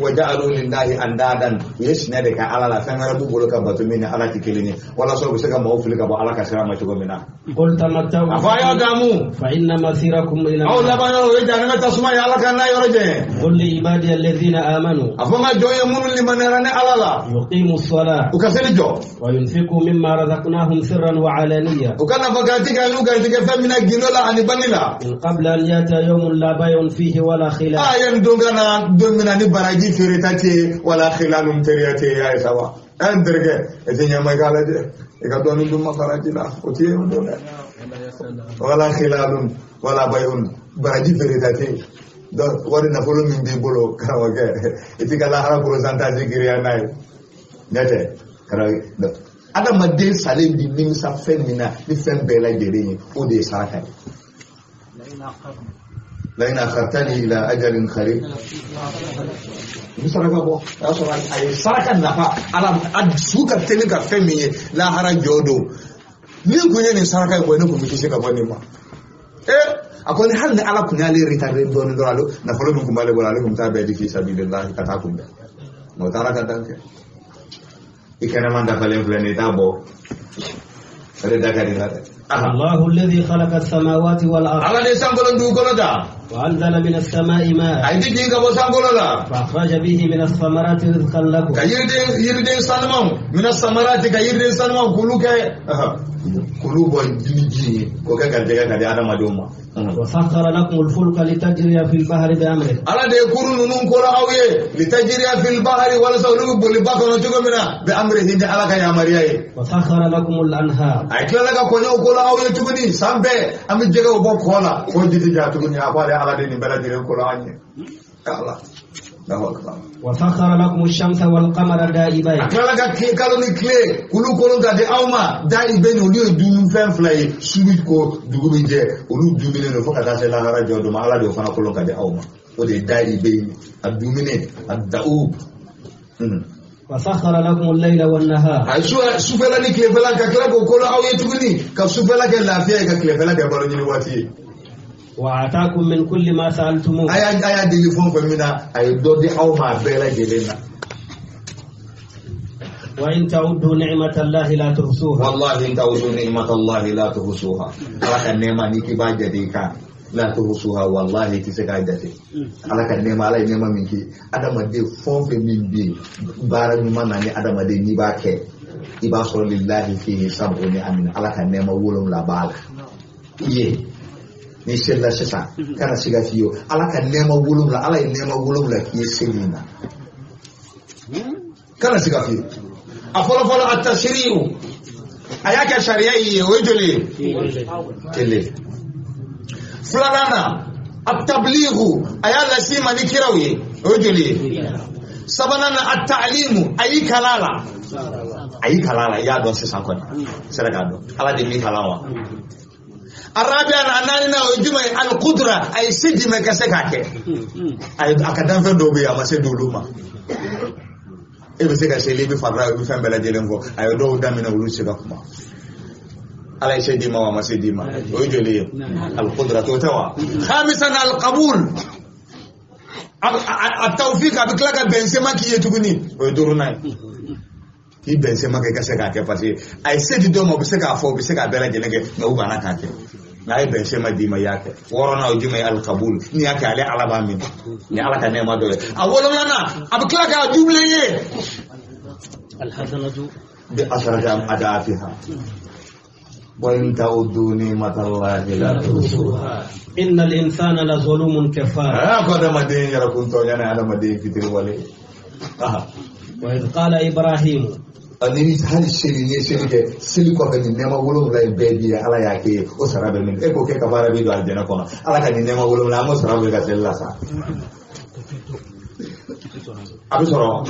وجعلوا لله اندادا يسنه de ka ala la fengara bu bolo ka batumini ala tikelini wala so bisaka mo fulika bo ala ka sira ma tugo mina qul tamattau fa ya damu fa inna masirakum ila aw la bana o jana tasma ya ala kana yoroje qul li ibadi alladhina amanu afama joye munu limanana ala la yuqimu as-salah ukaseli jo wa yunfiqu mimma razaqnahum sirran wa alaniya ukana fagatika luga tika famina ginola ani banila qabla an yata yawmun la bay'un fihi wala khilal ayan dongana domina ni baraji firetati wala khilalum teriyati ya sawa anderge etenya magalaje ikadoni dum mafarajila otiye ndo wala khilalun wala bay'un baraji firetati do wadi na folo min bi bolo karawage itikala hara pourcentage giriya nay nete karawi do adam madde salim di nim sa femina ni fem bela jeri o de saka la ina khartani ila ajalin kharib misara gabo asora ay saka nafa ala adsuka telinga femine la hara jodo ni kunye ni saraka ko ne ko mitise ka boni ma akoni hal ne ala kunya le retardé don do alo na folo mun kumale wala kum ta be di fi sabilillah kata kunda mo tara ka danke ikana manda falen flene tabo reda ka dinga الله الذي خلق السماوات والأرض ala de sangolo du golo da وأنزل من السماء ماء ay di jinga bo sangolo la فأخرج به من الثمرات رزقا لكم yirde salmam min as-samarati ka yirde salmam kulu bo dini ko ka garde ka de adama do ma وسخر لكم الفلك لتجري في البحر بأمره ala de kurunu nun ko awye litajriya fil bahri wala sawlu bul bakano jogo mina be amre hinde ala ka ya mariya وسخر لكم الأنهار ay kala ka ko nyaw ko awye tuguni sambe am jega bo kola ko didi ja tuguni afale ala de ni bela dire ko anye kala وسخر لكم الشمس والقمر دائبين akala ka kaloni kle kulu ko ga de awma daiben o lieu du fen flay subi ko dugubi je o lu dumine no foka ta se la hara jodo ma ala de fana ko ga de awma o de daiben adumine addaub وسخر لكم الليل والنهار ay sufela ni kle fela ka kala ko awye tuguni ka sufela ke lafiya ka kle fela ke balo ni wati وآتاكم من كل ما سألتموه aya telefon ko mina ay do de awma bela gelena وإن تعدوا نعمة الله لا تحصوها wallahi in ta'udu ni'matallahi la tuhsuha ala kan nema ni ki ba jadi ka la tuhsuha wallahi ki se ka jadi ala kan nema ala nema min ki adama de fonfe min bi bara ni manani adama de ni ba ke iba so lillahi fihi sab'u ni'amin ala kan nema wolon la bala ye ni sella sesa kana siga fiyo ala kan nema wolon la ala nema wolon la ki selina kana siga fiyo afolo at-tashri'u ayaka sharia yi wejole tele fulana at-tablighu ayala sima ni kirawi wejole sabanana at-ta'limu ayi kalala ya don se sankon saraka do ala de mi kalawa arabiya na anani na ojuma al-qudra ay sidi me kaseka ke ay akadan fe do be amase doluma ebe se ka shele be farra be fa bela jelen ko ay do damina wulu se ka kuma ala sidi ma wa masidi ma o jole al-qudra to tawa khamisan al-qabul at-tawfiq abiklaka benzema ki yetuguni o durunai ki benzema ke kaseka ke pasi ay sidi do mo be se ka fo be se ka bela jelen ke no bana ka ke na ay benzema di ma yake worona o juma al-qabul ni yake ale ala ba min ni ala ka nema do awolona abiklaka jumle ye الحسنة بأشرة أضعافها وإن تعدوا نعمة الله لا تحصوها إن الإنسان لظلوم كفار قد مدين يركون توجنا على مدين كتير ولي وإذ قال إبراهيم أنني هل شيء سيلكوا بني نما ولو لا بيبي على ياكي أسرع بمن إكو كبار بيدو الجنة كنا على كني نما ولو لا مسرع بيكسل سا أبي سرعة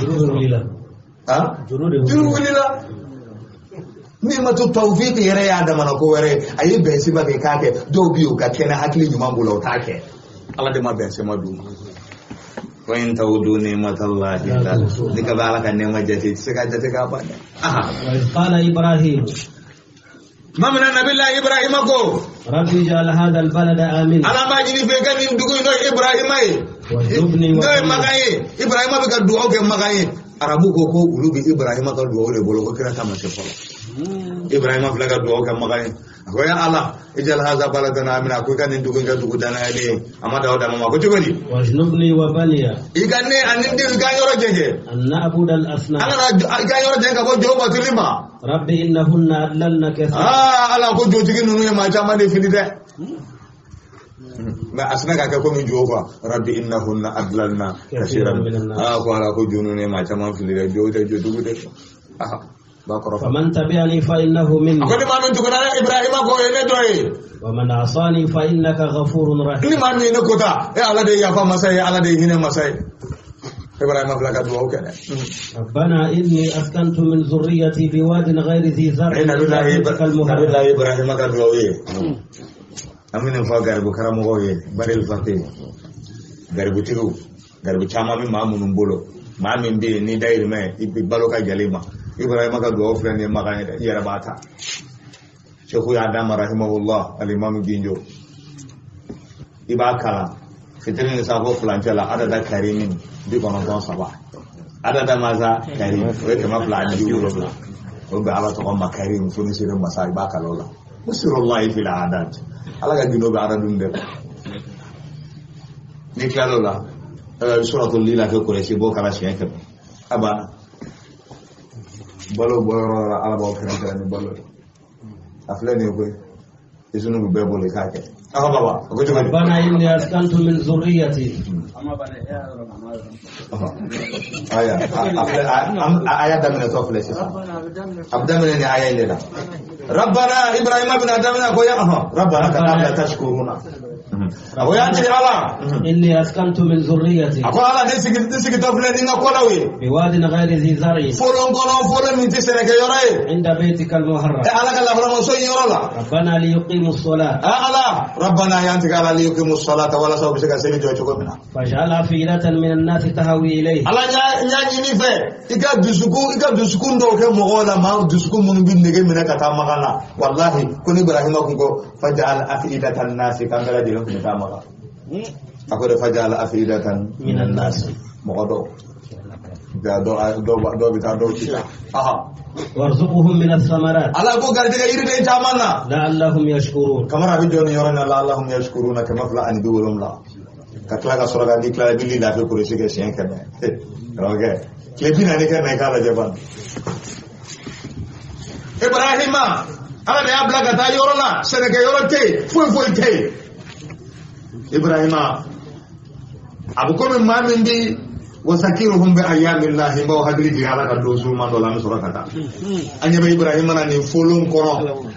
jurulila nimatu tawfiq yere ya da mana ko were ayi be siba be kake do biyo ka kena hakli nyuma bulo take ala de ma be se ma dum wa in tawdu ni'matallahi la dika bala kan ne ma jati se ka jati ka ba qala ibrahim mamna nabillahi ibrahim ko rabbi ja'al hadha albalada amina ala ma jini be kan dugo no ibrahim ay no magaye ibrahim be ka duo ke magaye arabu ko ulubi ibrahim ka duo le bolo ko kira kama se folo ibrahim fla ka duo ka magaye ko ya allah ijal hadha baladana amina ko kan dugo ga dugo dana ele amada oda mama ko jogoni wajnubni wa baniya iganne anindi ga yoro jeje an na'bud al asnam ala ga yoro jeje ko joba tulima rabbi innahunna adlalna kathira ala ko jojigi nunu ma jama de fini de ma asna ka ko min jofa rabbi innahunna adlalna kaseeran ko ala ko junu ne ma jama fili de jojo dugu de ba ko faman tabi'ani fa innahu minni ko de ma non to na ibrahima ko ene doye wa man asani fa innaka ghafurun rahim ni man ni ne kota e ala de ya fa masai ala de hine masai ibrahim aflaka duwa kene rabbana inni askantu min zurriyyati biwadin ghayri dhi zar'in billahi ibrahim ka duwa ye amina fa garbu karamo ye barel fate garbu tiru garbu chama mi mamun bolo mamin be ni dair me ibi baloka jalima ibrahim ka duwa flen ne magane da yara bata sheikhu ya adam rahimahullah al imam ginjo ibakala fitinin sabo flancela adada karimin bi kono don saba adada maza karim we kama flan di wuro la o be ala to ma karim fo ni sire masa ibakala la musirullahi fil adat ala ga dino be adadun de ni klalo la suratul lila ko Quraysh bo kala shi yanka aba balo ala ba kan ni balo aflani ko isunu be bole kake baba ko jogo bana inni askantu min zurriyati aya damina to fle sisa abdamina ni aya ile da rabbana ibrahim ibn adamina ko ya rabbana la tashkuruna ako yanti ala inni askantu min zurriyati ako ala desi to fle ninga ko lawi biwadin ghairi zi zar'i folon min tisene ke yoray inda baytikal muharram ala kala fala so yorola rabbana li yuqimus salat ala rabbana yanti ala li yuqimus salata wala sabu sega seli jo ko mina faj'al afidatan min an-nas tahwi ilayhi ala nya ni fe ika dusuku ndo ke mogola ma dusuku mun bin nege mina kata magana wallahi kun ibrahim ko faj'al afidatan nas kan gala dilo kita maka aku da faj'al afidatan min an-nas mogodo da do bita do kita warzuquhum min ath-thamarat ala ko garde ga irde jamana la'allahum yashkurun kamara bi joni yorana la'allahum yashkuruna kama fala an biwulum la katla ka suraga dikla billi la fe Quraysh ke sien kana okay klepina ne kana kala jaban ibrahima ala da abla ga ta yorona senega yorote foi te ibrahima abu ko min mamin bi wasakiruhum bi ayamillahi ma hadri di ala ka dosu man do lam surakata anya be ibrahima na ni folon kono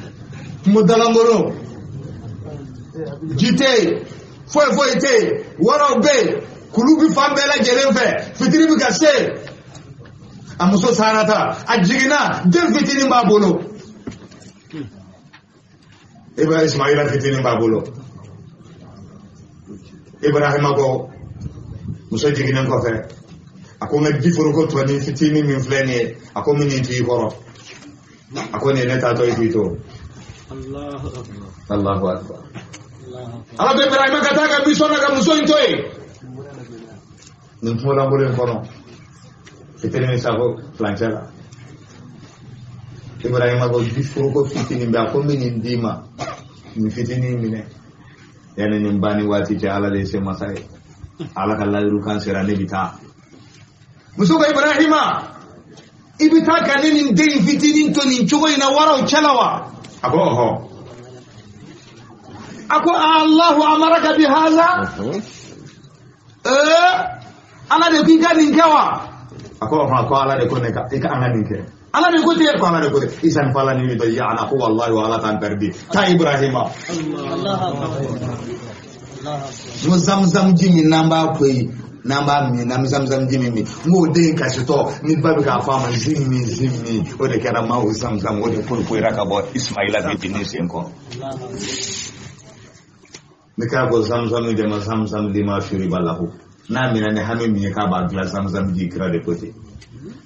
mudalamoro jite foi te wara be kulubi fambela jerenfe fitiri bi gase amuso sanata ajigina del fitini babolo ibrahim ismaila fitini babolo ibrahima go muso jigina ko fe ako nga diforo ko to ni fitini min fleni ako min ti koro ako ne neta to ifito Allahu akbar ala be ibrahima kata ka bisona ka muso intoy nin fola bolen kono fitini mi sako flanchela ibrahima go diforo ko fitini ba ko min ndima mi fitini mine yana nin bani wati ja ala le se masai ala kala rukan sera ne bita musuga ibrahima ibita kanin dei fitinin to nin chugo ina wara chalawa ako Allahu amaraka bi hadha ala de kinga ninkawa ako ala de koneka ika anga ninke ala de kote ko ala de kote isan fala ni do ya ala ko wallahi wa ala tan perdi ta ibrahima Allah zamzam jimi namba koi namba mi nam zamzam jimi mi ngo de kasito ni babu ka fama zimmi o de kana ma o zamzam o de ko raka bo ismaila bi tinisi enko ne ka go zamzam de ma zamzam de ma shuri balahu na mi ne hami mi ka ba gla zamzam di kra de côté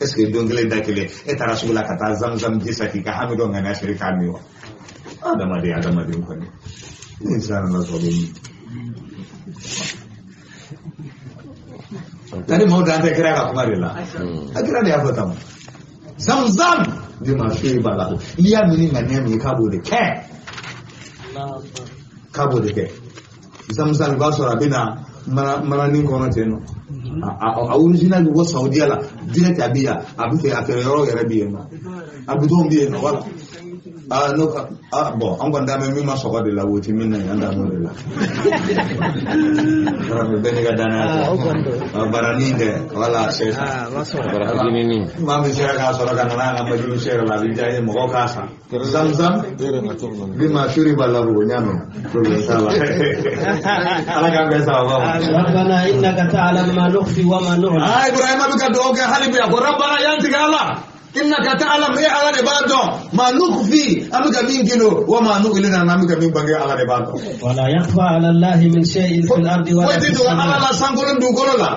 est-ce que dongle dakele et rasula kata zamzam di sakika hami do ngana shirika mi wa adama de ko ni insan na so tadi mau dante kira ka kumarila akira ne afata zamzam di mashi balahu liya mini ngane mi kabo de ke zamzam ba so rabina mana ni kono teno a original wo saudi ala direct abia abite akere yoro yere bi ma abudo mbi no wala no bon on gonda me mi ma so ko de la woti min nan anda mo de la bene ga dana barani de wala sesa barani ni ma mi sera ka so ka na na ma ju sera la bi jaye mo ko ka sa zamzam bi ma shuri balaru nyame ko sala ala ka be sa wa rabbana innaka ta'lamu ma nukhfi wa ma nu'lin ibrahim bi ka do ke halibi ko rabbana yanti ga allah innaka ta'lam ya ala de bado ma nukhfi amuka min kilo wa ma nu'lina amuka min bangi ala de bado wala yakhfa ala allahi min shay'in fil ardi wa fis samawati ala sangolon du golola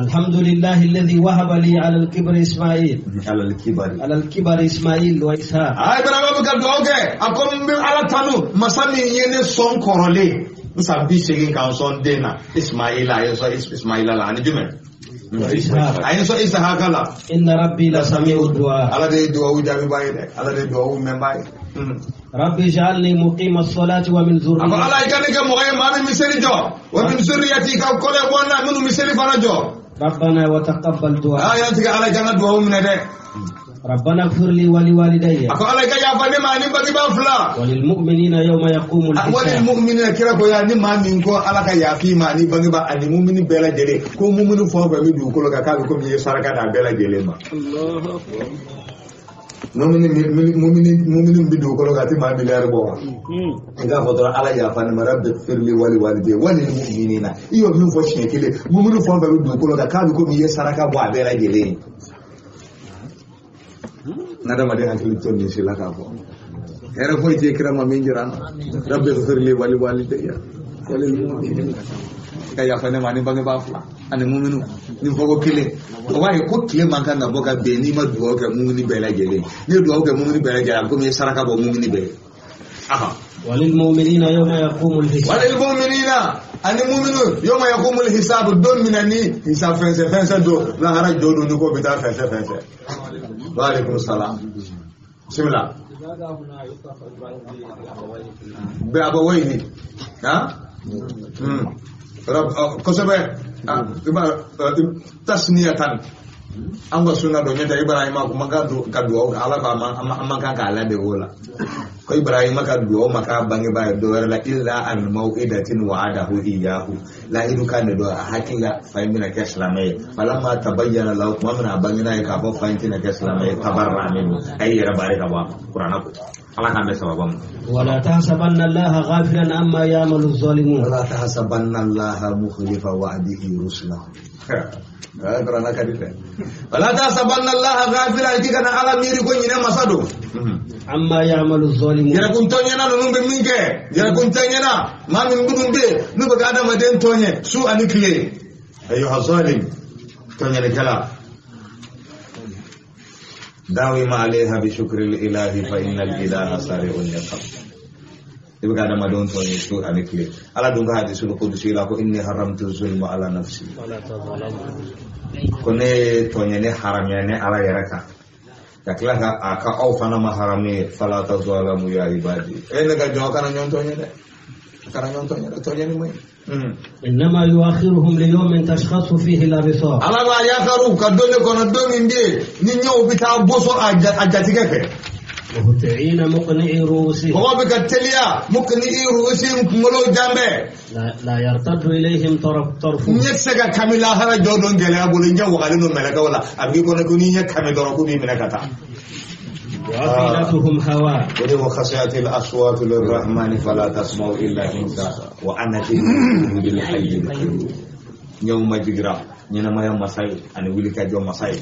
alhamdulillah alladhi wahaba li ala al-kibri isma'il ala al-kibri isma'il wa ishaq ay bana babu ka doge akom bi ala tanu masami yene son korole Musabi segin kan son dena Ismaila ya so Ismaila la ani jume ayin so Ishaqa la inna rabbi la sami'u du'a ala de du'a ujabi bayi de ala de du'a u membai rabbi ij'alni muqima as-salati wa min dhurriyyati aba ala ikane ke mo ay mami miseli jo wa min zurriyati ka kole bonna minu miseli fana jo rabbana wa taqabbal du'a ayan tiga ala janga du'a u minade rabbana ighfir li wa liwalidayya ako ala ka ya fane mani bagi ba fla walil mu'minina yawma yaqumul hisab walil mu'minina kira ko ya ni mami ko ala ka ya fi mani bagi ba ani mu'mini bela jele ko mu'minu fo ba mi du ko ka ka ko mi saraka da bela jele ma Allahu akbar mu'mini bi du ko ka ti ma miliyar bo nga foto ala ya fane marabbi firli wali walidayya walil mu'minina iyo mi fo shekele mu'minu fo ba mi du ko ka ko mi saraka bo bela jele nada made hakili to ni sila ka fo era ko je kira ma min jiran rabbi ighfirli wa li walidayya wa lil mu'minin kaya fa ne mani bangi ba fla ani mu'minu ni fogo kile o wa ko kile man kan bo ka be ni ma duwa ka mu'mini be la jele ni duwa ka mu'mini be la jele ko mi saraka bo mu'mini be aha walil mu'minina yawma yaqumul hisab walil mu'minina ani mu'minu yawma yaqumul hisab don minani hisab fense do la hara jodo ni ko bita fense wa alaikum salam bismillah be abawayni ha rab kosabe tasniyatan anga sunna do nyata ibrahima ko magado kadu ala ba amaka ka ala de wala ko ibrahima ka do maka bangi ba do la illa al mau'idatin wa'adahu iyyahu la idu kan do hakila faimina ka islamai falamma tabayyana lahu ma min abangina ka fa faintina ka islamai tabarra min ayyara barika ba qur'ana ko ala kan da sababam wala tahsabanna allaha ghafilan amma ya'malu adh-dhalimun wala tahsabanna allaha mukhlifa wa'dihi rusulahu qur'ana kadite wala tahsabanna allaha ghafilan kikana ala miri ko nyina masado amma ya'malu adh-dhalimun yara kun tonya na no be minke yara kun tonya na ma min gudun be no be ga adama den tonye su anikle ayu hazalim tonya ne kala dawi ma alaiha bi shukri ilahi fa innal ilaha sari'un yaqab ibe ga adama don tonye su anikle ala dun ga hadisul qudusi la ko inni haramtu zulma ala nafsi wala tadhalamu kone tonye ne haramya ne ala yaraka yakla ka aka au fana maharami fala tazalamu ya ibadi naga jo kana nyontonye de kana nyontonye de tonye ni mai inma yuakhiruhum li yawmin tashkhasu fihi al-absar ala ba yakharu kadole kono domi ndi ni nyaw bita boso ajatige ke muhti'ina muqni'i ru'usihim ko be kateliya muqni'i ru'usihim ngolo jambe la yartaddu ilayhim tarfu nyesega kamila hara jodon gele abulu nyaw wale no melaka wala abi ko ne ko ni nya kamidoro ko ni melakata وأفئدتهم هواء وخشعت الأصوات للرحمن فلا تسمع إلا همسا وأنا بالحي القيوم يوم جرا نينا ما مساي أنا ولك جو مساي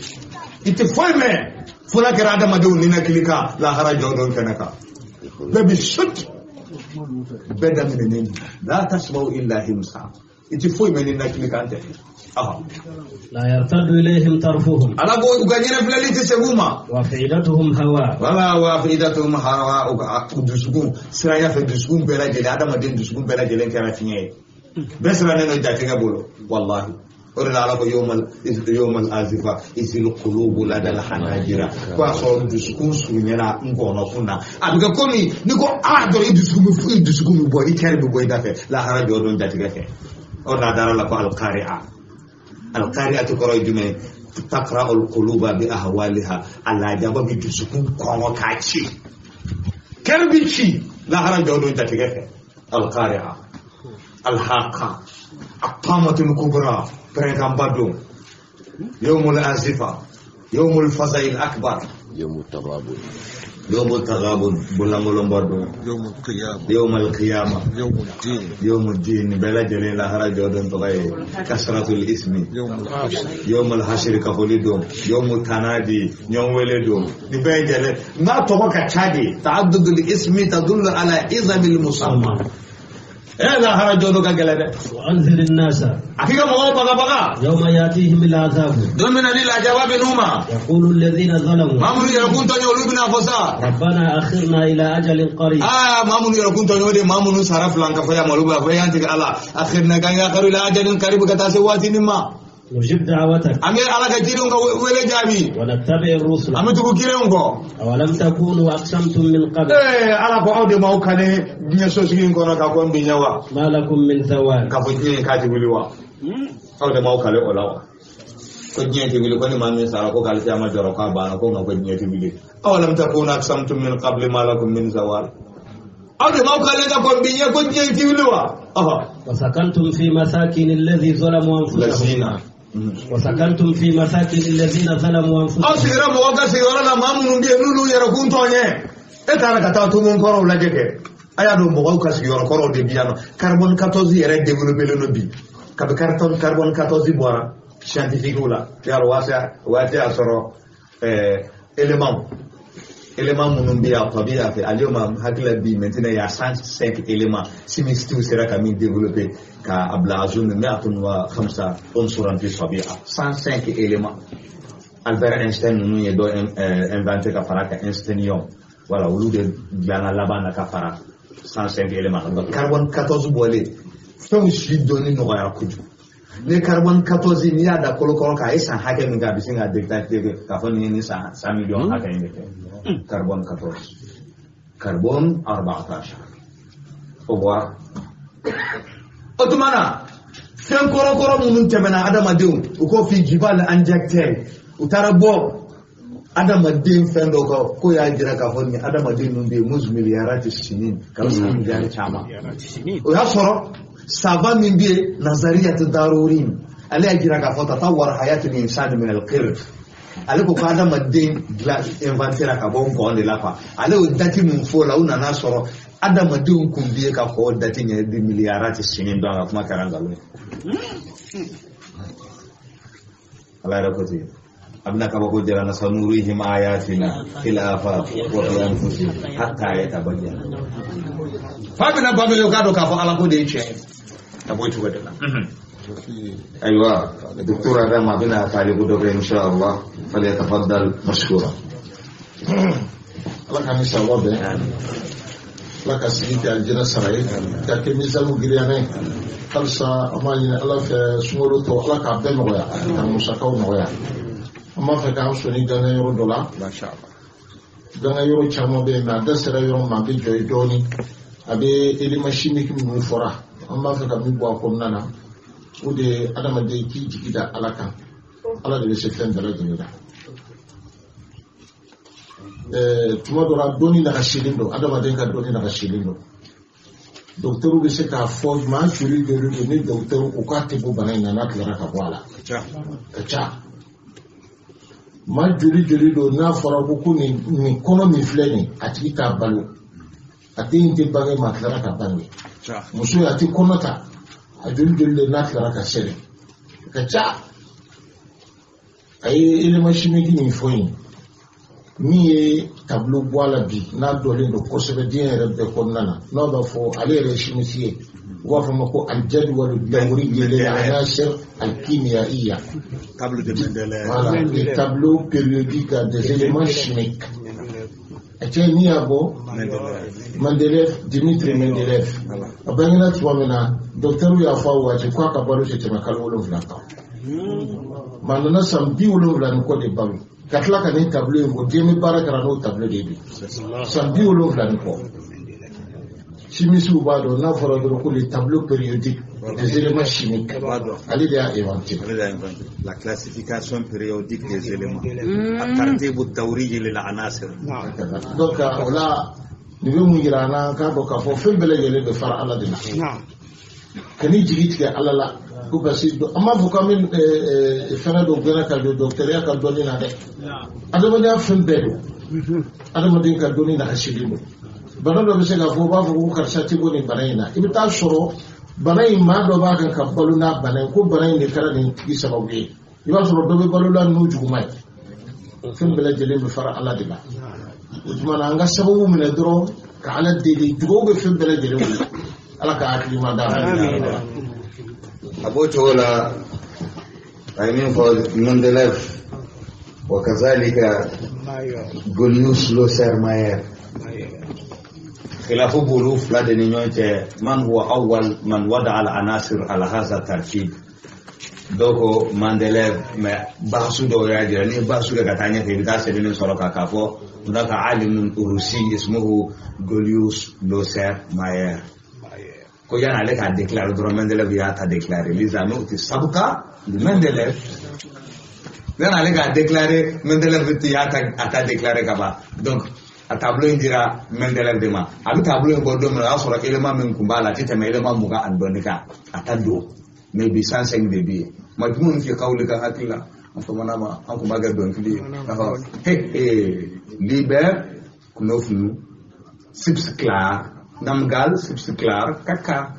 إتفاهم فلا كرادا ما دون نينا كليكا لا هرا جودون كنكا ببي شت بدا من نين لا تسمع إلا همسا إتفاهم نينا كليكا أنت لا يرتد إليهم طرفهم أنا بقول كأننا في الليل تسمعوا وافئدتهم هواء ولا وافئدتهم هواء ودسكون سرايا في دسكون بلا جل هذا ما دين دسكون بلا جل كرافينه بس أنا نجاتك بقوله والله ورنا على يوم الأزفة إذن القلوب لدى الحناجر فأصور دسكون سونينا نكون فينا أبغى كوني نكون أدري دسكون بودي كارب بودي دافع لا هرا جودون جاتك ورنا دار الله القارئة القارئة تقرأ جمع تقرأ القلوب بأهوالها على جواب دسكون كونو كاتشي كربيتشي لا هرا جودون جاتك القارئة الحاقة الطامة الكبرى بريغامبادو يوم الآزفة يوم الفزع الأكبر يوم التغابن بلانغولون بادو يوم القيامة يوم الدين بلا جليل هرا جودن تغاي كسرة الاسم يوم الحشر كفوليدوم يوم التنادي يوم ولدوم نبين جليل ما تبقى تشادي تعدد الاسم تدل على عظم المسمى la harajo do ka gelade وأنذر الناس akika mo baga يوم يأتيهم العذاب domina lila jawabi numa يقول الذين ظلموا mamunu yakun to nyolubina fosa ربنا أخرنا إلى أجل قريب mamunu yakun to nyode mamunu saraf lanka fa ya maluba fa yanti ala akhirna ga ya qaru la ajalin qarib ka tasawati nimma نجيب دعوتك amir ala ka jirun ko wele jabi ونتبع الرسل amitu ko kiren ko أولم تكونوا أقسمتم من قبل ala ko awde maw kane nya sosgin ko na ka ko mbi nyawa ما لكم من ثواب ka fo jini ka tibuliwa awde maw kale olawa ko nyeti wili ko ni mamin sara ko kal jama joro ka bana ko ngako nyeti wili awalam takuna aqsamtum min qabli ma lakum min zawal awde maw kale ka ko mbi nya ko nyeti wiliwa وسكنتم في مساكن الذي ظلموا أنفسهم وسكنتم في مساكن الذين ظلموا أنفسهم asira mo ga sira na mamunu mbi lulu yara kunto nye etara kata to mon koro la jeke aya do mo ga sira koro de biano carbone 14 yere développer le no bi kabe carbone 14 bora scientifique wala yaro wasa asoro élément munun biya tabiya fi alyoma hakla bi maintenant il y a 105 éléments simistu sera kami développer ka abla azun 105 unsuran fi tabi'a 105 éléments Albert Einstein nous y do inventé ka faraka Einsteinium voilà au lieu de gana labana ka fara 105 éléments donc carbone 14 bolé donc je donne no ya kuju le carbone 14 ni ya da kolokoro ka isa hake nga bisinga détecter ka foni ni 100 millions hake ni carbone 14 carbone 14 au revoir otumana sen korokoro mun temena adama dew ko fi jibal anjakte utarabo adama den fendo ko ya jira ka fonni adama den nun be muzmiliyarati sinin ka san jari chama o ya soro saba min be nazariyat darurin ala ya jira ka fota tawar hayatul insan min al-qird ale ko adama den inventera ka bon ko de la fa ale o dati mun fo la una na soro adama den kun biye ka ko dati ne de miliyarati sinin do ga kuma karanga lo ala rakoti abna kaba ko jara na sanurihim ayatina ila afaq wa fi anfusihim hatta yatabayyana fabina babelo kado ka fa ala ko de che taboy to wadala aywa دكتور ادم ابنا طالب دوغ ان شاء الله فليتفضل مشكورا الله كان يسوى به الله كسيدي الجنة سراي كاكي ميزالو غرياني خلصا اماني الله في سمولو تو الله كابدل نويا كان مساكو نويا اما فكان سوني دانا يورو دولا ما شاء الله دانا يورو چامو به ما دسرا يورو ما بي جوي دوني ابي الي ماشينيك مو فورا اما فكان مي بو اكو نانا ودي adama de ki jigida alaka ala de se fen dara jinida tuma dora doni na shilindo adama de ka doni na shilindo docteur be se ka fo ma juri de ni docteur o ka te bo banana na klara ka wala cha ma juri do na fora ko kuni ni kono mi fleni ati ka balu ati inte bangi ma klara ka bangi muso ati konota ajul le nakira ka sere ka cha ay ilma chimique ni foyin ni e tableau boala bi na dole do ko sebe bien rebe ko nana no ba fo ale re chimie wa fa mako al jadwal dawri lil anasir al kimiyaiya tableau de Mendeleev voilà le tableau périodique des éléments chimiques ete ni abo Mendeleev Dimitri Mendeleev abangina tuwamena docteur ya fa waje kwa ka baro ce makal wolo vlaka manana sambi wolo vlan ko de balu katla ka ni tableau ngo jemi baraka no tableau de bi sambi wolo vlan ko chimisu bado na fara do ko les tableaux périodiques des éléments chimiques ali dia inventé la classification périodique des éléments الترتيب الدوري للعناصر donc là ni be mu yirana ka do ka fo fembele yele be fara ala dina kani jigit ke ala la ko basi do amma fu kamen fana do gena ka do docteur ya ka do ni na de adama ya fembelo adama din ka do ni na hasidibo bana do be se ga fo ba fu ko karsati bo ni banaina ibita soro banai ma do ba kan ka balu na banai ko banai ne kala ni ki sababu iba soro do be balu la no jugumai fembele jele be fara ala dina ujumana anga sababu min dro ka ala dede dugo be fembele jele ala ka hakilima da Abu Chola, I mean for Mendeleev, وكذلك Julius Lothar Mayer. خلافه بلوف لا دنيوته من هو أول من وضع العناصر على هذا الترتيب. دوكو Mendeleev ما بحثوا دورة جراني بحثوا كتانية في بداية سنين سرقة كافو. هناك عالم روسي اسمه Julius Lothar Mayer. Koyan Alec a déclaré, Mendeleev a déclaré, les anneaux de Sabuka, de Mendeleev. Then Alec a déclaré, Mendeleev a déclaré Kaba. Donc, a tableau indira Mendeleev dema. A tableau in Bordeaux, mais sur l'élément même Kumbala, tite mais élément Muga and Bonica, a tado, maybe 105 dB. Ma tout le monde qui a Kaulika Hakila, en Tomanama, en Kumaga Donkili. Hey, Liber, Kunofnu, Sips Clar. Namgal, c'est clair, caca.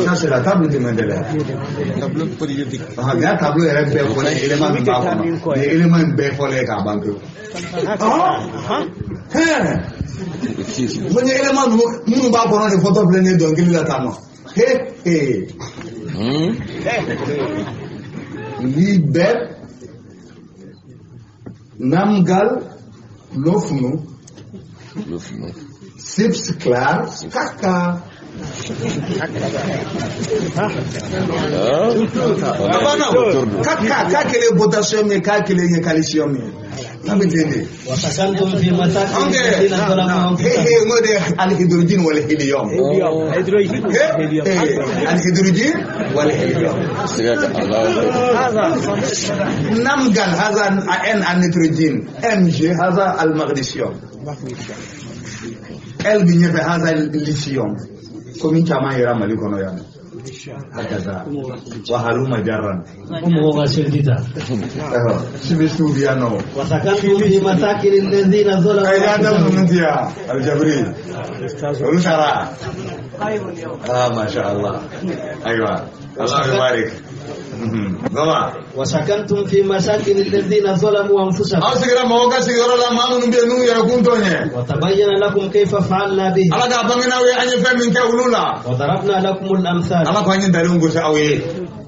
Ça, c'est la table de Mendeleev. Tableau périodique. La tableau est un peu pour les éléments de bas. Les éléments de pour les cabanques. Vous avez éléments de nous bas pour les photos pleines de la table. Liber, Namgal, Lofnu. Sips clar, caca. Caca, quel potassium et quel calcium. وسكنتم في مساكن الذين ظلموا الهيدروجين والهيليوم. الهيدروجين والهيليوم. نمجل هذا النيتروجين. MG هذا المغنيسيوم. البنية هذا الليثيوم. كمين كما يرى ملكنا يعني. هكذا وهلوم جرا وسكنتم في مساكن الذين ظلموا الجبريل ما شاء الله ايوه الله يبارك وسكنتم في مساكن الذين ظلموا انفسهم وتبين لكم كيف فعلنا به وضربنا لكم الامثال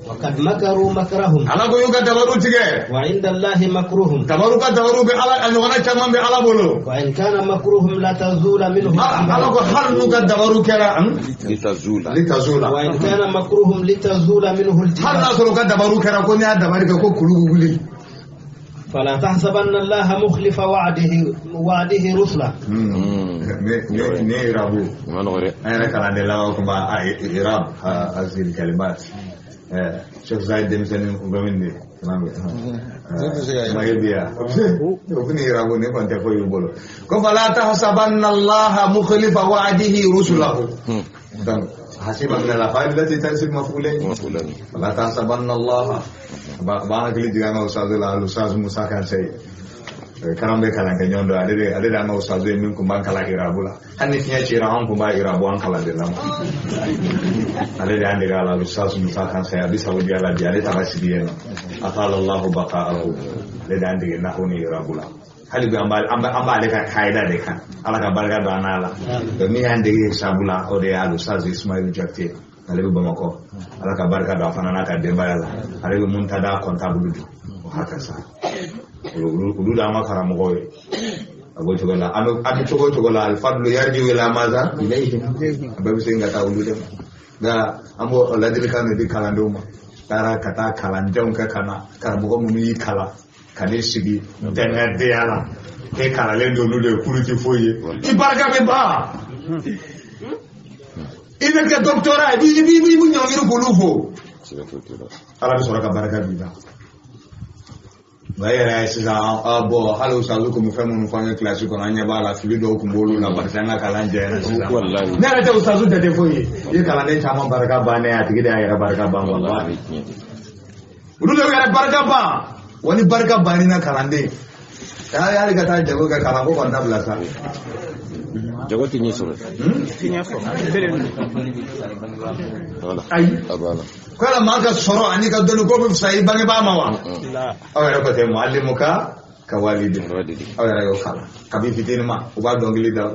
وقد مكروا مكرهم وعند الله مكرهم وإن كان مكرهم لا تزول منه وإن كان مكرهم لتزول منه الجبال فلا تحسبن الله مخلف وعده رسله أنا كلام الله كما إيراب هذه الكلمات شوف زايد دمسني وبمني ما يبيا وبني إيرابوني كنت أقول يقولوا فلا تحسبن الله مخلف وعده رسله حسب أن الأفعال التي تنسب مفعولين فلا تحسبن الله بارك لي جانا أستاذ موسى كان شيء karam be kalan ke nyondo ade da ma ustaz be min ko ban kala irabula hanni tinya ci ran ko ba irabu an kala de lam ade da ande gala ustaz musa kan saya bisa wadi ala di ade tabasibiyen afala allah baqa'ahu le da ande na honi irabula hali be amba ale ka kaida de kan ala ka barga do anala do mi ande sabula o de al ustaz ismail jakte ale be bamako ala ka barga do afana na ka de bayala ale be muntada kontabulu haka sa ulu da makara mogoy abo togola ami togola al fadlu yarji ila maza ilayhi ababu singa ta ulu dem da ambo ladil kan di kalandoma tara kata kalanjam ka kana karamo mu yi kala kale sigi denga de ala ke kala le do de kuruti foye ibaraka be ba ina ka doctora bi mu nyangiru kulufo ala bi soraka baraka bi da Bayera sisa abo halu saluko mufemu mfanye klasi kono anya bala filido kumbolo na barkanga kalanje na sisa nera ta ustazu da defoye ye kalande chama baraka bane atigide ayira baraka ba wallahi udulo ya baraka ba wani baraka bani na kalande ya riga ta jago ga kalango kon dabla sa jago tinyi soro wala ai abala kala maka soro ani ka donu ko bi sai bangi ba mawa awara ko te muallimuka ka walidi awara yo kala kabi fitin ma uba dongili da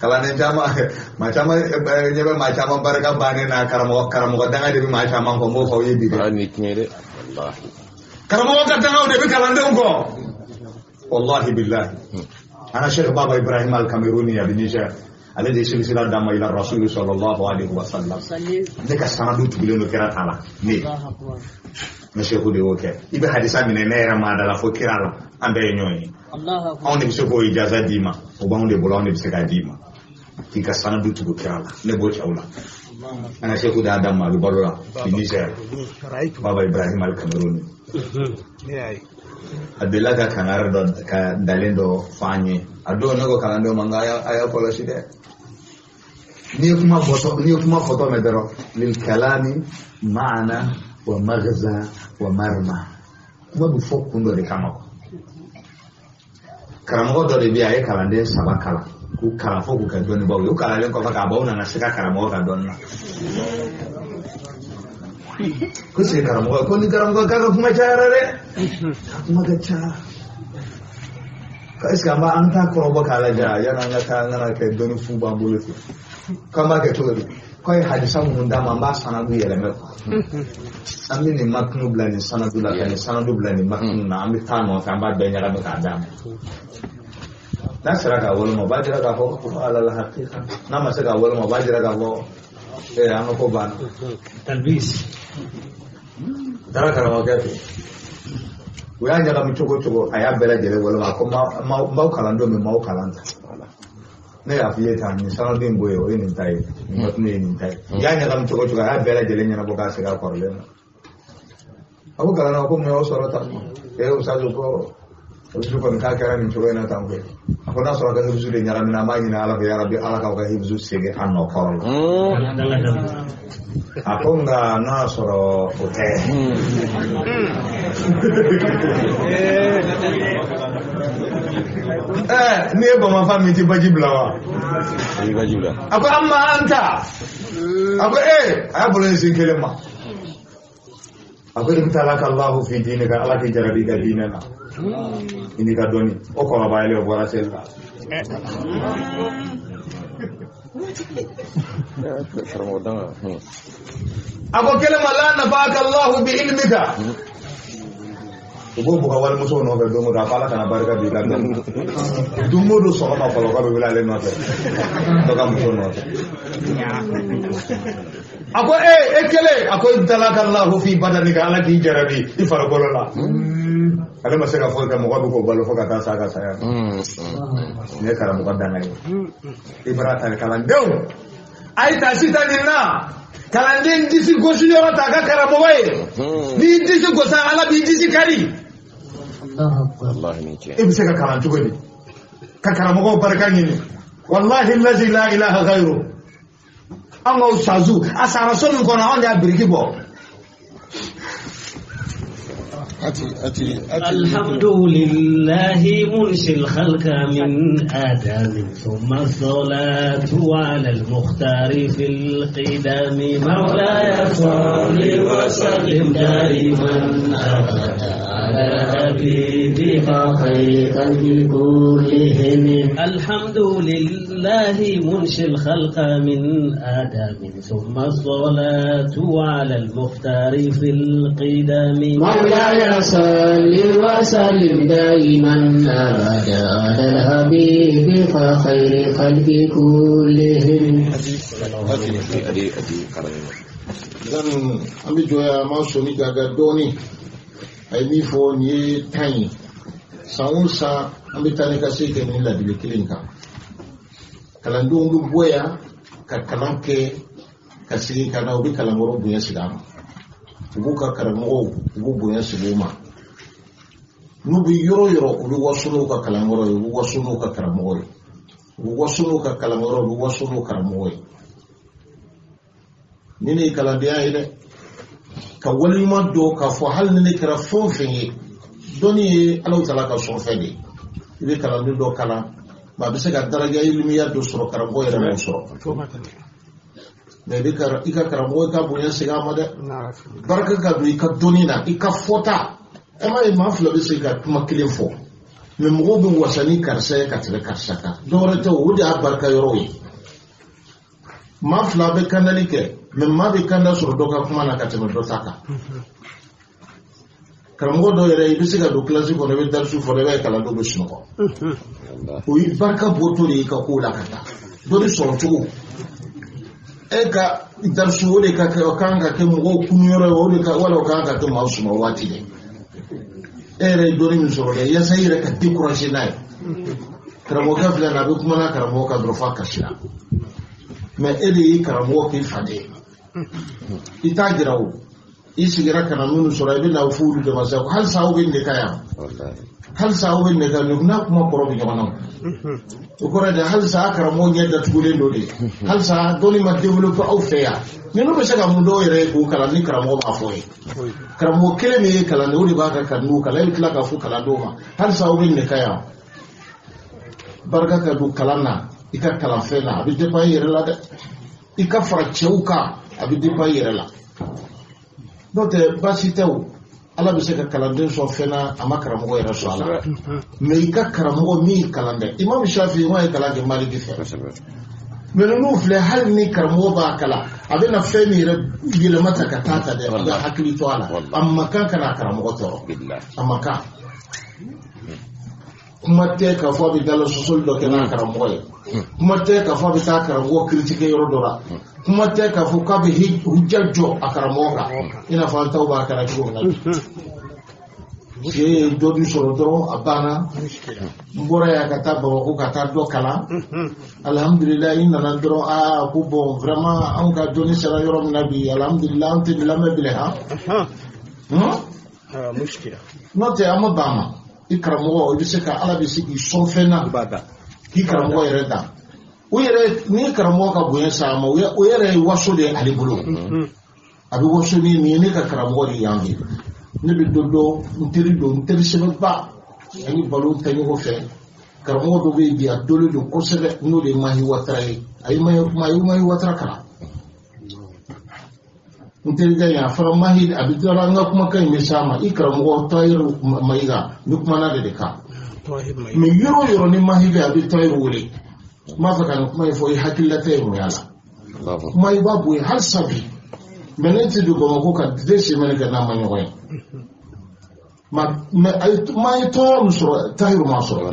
kalanden caman maa caman ɲɛ bɛ maa caman barika bannen na karamɔgɔ danga de bɛ maa caman kɔ n b'o fɔ aw ye bi dɛ. Ni tiɲɛ dɛ. karamɔgɔ ka dangaw de bɛ kalandenw kɔ. wallahi billahi. ana Sheikh Baba Ibrahim al-Camerouni ya bi Niger. ale de silsila dama ila rasul sallallahu alaihi wasallam. ne ka sanadu tugulen do kira ta la ne. ne Sheikh de o kɛ i bɛ hadisa minɛ ne yɛrɛ ma da la fo kira la an bɛɛ ye ɲɔgɔn ye. anw de bɛ se k'o ijaza d'i ma o b'anw de bolo anw de bɛ se k'a d'i ma k'i ka sanadu tugu kira la ne b'o cɛw la. ana Sheikh de Adam a bɛ balo la bi Niger Baba Ibrahim al-Camerouni. a delila ka kangari dɔ ka dalen dɔ fɔ an ye a don ne ko kalandenw ma nka a y'a kɔlɔsi dɛ. n'i ye kuma fɔtɔ mɛn dɔrɔn lil kalami maana wa maghza wa marma kuma bɛ fɔ kun dɔ de kama. karamɔgɔ dɔ de bɛ yen a ye kalanden 3 kalan k'u kalan fo k'u kɛ dɔnnibaaw ye u kalanlen kɔfɛ k'a baw nana se ka karamɔgɔ ka dɔnni na. ko c'est karamɔgɔ ko ni karamɔgɔ k'a ka kuma cayara dɛ. a kuma ka ca. est ce que an t'a kɔrɔbɔ k'a lajɛ yanni an ka taa an kana kɛ dɔnni fu b'an bolo ten. k'an b'a kɛ cogo di. k'a ye hadisa minnu d'a ma an b'a sanadu yɛlɛmɛ. an bɛ nin matinu bila nin sanadu la ka nin sanadu bila nin matinu na an bɛ taa nɔfɛ an b'a bɛɛ ɲagami k'a d'a ma. n'a sera k'a walima o b'a jira k'a fɔ ko ala la hakika n'a ma se k'a walima o b'a jira k'a fɔ an ka ko banna. talbis. taara karamɔgɔkɛ fɛ u y'a ɲagami cogo cogo a y'a bɛɛ lajɛlen walima a ko n b'aw kalan don min m'aw kalan ta. ne y'a f'i ye tan nin sanadu in bɔ yen o ye nin ta ye nin matinu ye nin ta ye. i y'a ɲagami cogo cogo a y'a bɛɛ lajɛlen ɲɛnabɔ k'a segin a kɔrɔlen na. a ko kalan na ko mun y'aw sɔrɔ tan usazu ko hibzu kɔni k'a kɛra nin cogo in na tan koyi. a ko n'a sɔrɔ ka hibzu de ɲagamina an b'a ɲini ala fɛ yarabi ala k'aw ka hibzu segin a nɔ kɔrɔ la. a ko nka n'a sɔrɔ o tɛ. n'i ye bamanan min ti baji bila wa. a ko an ma an ta. a ko a y'a bolo ɲɛsin kelen ma. a ko ibtalaka Allahu fi dinika ala k'i jarabi ka diinɛ la. i n'i ka dɔnni o kɔrɔbayalen o bɔra seli la. a ko kelen ma la nafaka Allahu bi ilmika. u b'o bugɔ walimuso nɔfɛ don o don a ko ala kana barika b'i la don o don sɔgɔma fɔlɔ k'a bɛ wele ale nɔfɛ dɔ ka muso nɔfɛ. a ko e kelen a ko ibtalaka Allahu fi badanika ala k'i jarabi i farikolo la. ale ma se ka foyi kɛ mɔgɔ bɛ k'o balo fo ka taa s'a ka saya. nin ye karamɔgɔ danga ye. i bara ta kalandenw a ye taa sisan nin na. kalanden disi gosi yɔrɔ ta ka karamɔgɔ ye. n'i disi gosa ala b'i disi kari. i bɛ se ka kalan cogo di. ka karamɔgɔw barika ɲini. wallahi lazi la ilaha ghayru. an ka sazu a sara so min kɔnɔ anw de y'a biriki bɔ. الحمد لله منشي الخلق من آدم ثم الصلاة على المختار في القدم مولاي صل وسلم دائما أبدا على حبيبك خير خلق كلهم. الحمد لله منشي الخلق من آدم ثم الصلاة على المختار في القدم مولاي صل وسلم دائما أبدا على الحبيب خير خلق كلهم. dan an bɛ jɔya an b'a sɔnni ka kɛ dɔɔnin a ye min fɔ nin ye 10 ye san o san an bɛ taa ni ka se kɛ nin ladili kelen kan. kalandenw bɛ bɔ yan ka kalan kɛ ka segin ka na u bɛ kalankɔrɔ bonya sigi a ma. u b'u ka karamɔgɔw u b'u bonya sigi u ma. n'u bɛ yɔrɔ o yɔrɔ u bɛ waso n'u ka kalankɔrɔ ye u bɛ waso n'u ka karamɔgɔ ye. u bɛ waso n'u ka kalankɔrɔ u bɛ waso n'u karamɔgɔ ye. ni ne ye kalandenya ye dɛ. ka waleɲuman dɔn k'a fɔ hali ni ne kɛra fɛn o fɛn ye dɔnni ye Alahu Taala ka sɔn fɛn de ye. i bɛ kalanden dɔ kalan nka a bɛ se ka daraja ilimiya dɔ sɔrɔ karamɔgɔ yɛrɛ m'o sɔrɔ. mais i ka karamɔgɔ i ka bonya segin a ma dɛ. barika ka don i ka dɔnni na i ka fɔta. e ma ye maa fila bɛ se ka kuma kelen fɔ mais mɔgɔw bɛ wasani karisa ye ka tɛmɛ karisa kan dɔwɛrɛ tɛ o de y'a barika yɔrɔ ye maa fila bɛ kandali kɛ mais maa bɛ kanda sɔrɔ dɔ ka kuma na ka tɛmɛ dɔ ta kan karamɔgɔ dɔ yɛrɛ i bɛ se ka don kilasi kɔnɔ i bɛ darisu fɔ i b'a ye kalandenw bɛ sunɔgɔ o ye barika bɔtɔ de ye ka kow la ka taa dɔ bɛ sɔrɔ cogo e ka darisu o de kan ka kɛ mɔgɔw kunuyɔrɔ ye o de ka wala o kan ka kɛ maaw suma waati de e yɛrɛ ye dɔnni min sɔrɔ dɛ yaasa i yɛrɛ ka décourager n'a ye karamɔgɔkɛ filɛ na a bɛ kuma na karamɔgɔ ka dɔrɔn f'a kasira mais e de y'i karamɔgɔ k'i fa de ye i t'a jira o i sigira kana minnu sɔrɔ i bɛ na fɔ olu de ma sa halisa aw bɛ nin de ka yan halisa aw bɛ nin de ka nin n'a kuma kɔrɔ bɛ ɲɔgɔn na o kɔrɔ de halisa a karamɔgɔ ɲɛ datugulen dɔ de halisa dɔnni ma développer aw fɛ yan ninnu bɛ se ka mun dɔw yɛrɛ ye k'o kalan ni karamɔgɔ b'a fɔ ye karamɔgɔ kelen min ye kalan de o de b'a ka kanuw kalan i bɛ tila ka fɔ kalandenw ma halisa aw bɛ nin de ka yan barika ka don kalan na i ka kalanfɛn na a bɛ dépend i yɛrɛ la dɛ i ka fara cɛw kan a bɛ dépend i yɛrɛ la n'o tɛ baasi tɛ o ala bɛ se ka kalanden sɔn fɛn na a ma karamɔgɔ yɛrɛ sɔn a la mais i ka karamɔgɔ min ye kalan dɛ imam shafi n ye kalan kɛ maliki fɛ mais ninnu filɛ hali ni karamɔgɔ b'a kalan a bɛ na fɛn min yɛrɛ yɛlɛma ta ka taa ta dɛ a bɛ hakili to a la a man kan ka na karamɔgɔ tɔɔrɔ a man kan kuma tɛ k'a fɔ a bɛ dala sɔsɔli dɔ kɛ n'a karamɔgɔ ye kuma tɛ k'a fɔ a bɛ taa karamɔgɔ critiquer yɔrɔ dɔ la kuma tɛ k'a fɔ k'a bɛ hujja jɔ a karamɔgɔ kan i n'a fɔ an taw b'a kɛra cogo min na cɛ ye dɔ bi sɔrɔ dɔrɔn a banna n bɔra yan ka taa Bamako ka taa dɔ kalan alhamdulillah i nana dɔrɔn ko bon vraiment anw ka dɔnni sera yɔrɔ min na bi alhamdulillah an tɛ nin lamɛn bilen n'o tɛ an ma ban ma i karamɔgɔ i bɛ se ka ala bɛ se k'i sɔn fɛn na k'i karamɔgɔ yɛrɛ dan o yɛrɛ ni karamɔgɔ ka bonya sa ma o yɛrɛ ye waso de ye ale bolo a bɛ waso ni nin ye ne ka karamɔgɔ de y'an ye ne bɛ dɔ n teri sɛbɛnba an ye balo kɛ ɲɔgɔn fɛ karamɔgɔ dɔ bɛ yen bi a dɔlen don kosɛbɛ n'o de ye Mahi Watara ye a ye Mahi Watara kalan n terikɛ in a fɔra Mahi a bɛ dɔla an ka kumakan in bɛ s'a ma i karamɔgɔ Tahiru Mayiga ne kumana de kan mais yɔrɔ o yɔrɔ ni Mahi bɛ a bɛ Tahiru wele n b'a fɛ ka nin kuma in fɔ i hakilila tɛ ye mun y'a la Mahi b'a bonya hali sabi mais ne tɛ don Bamako ka 2 semaines kɛ n'a ma ɲɔgɔn ye mais Mahi tɔɔrɔ min sɔrɔ Tahiru m'a sɔrɔ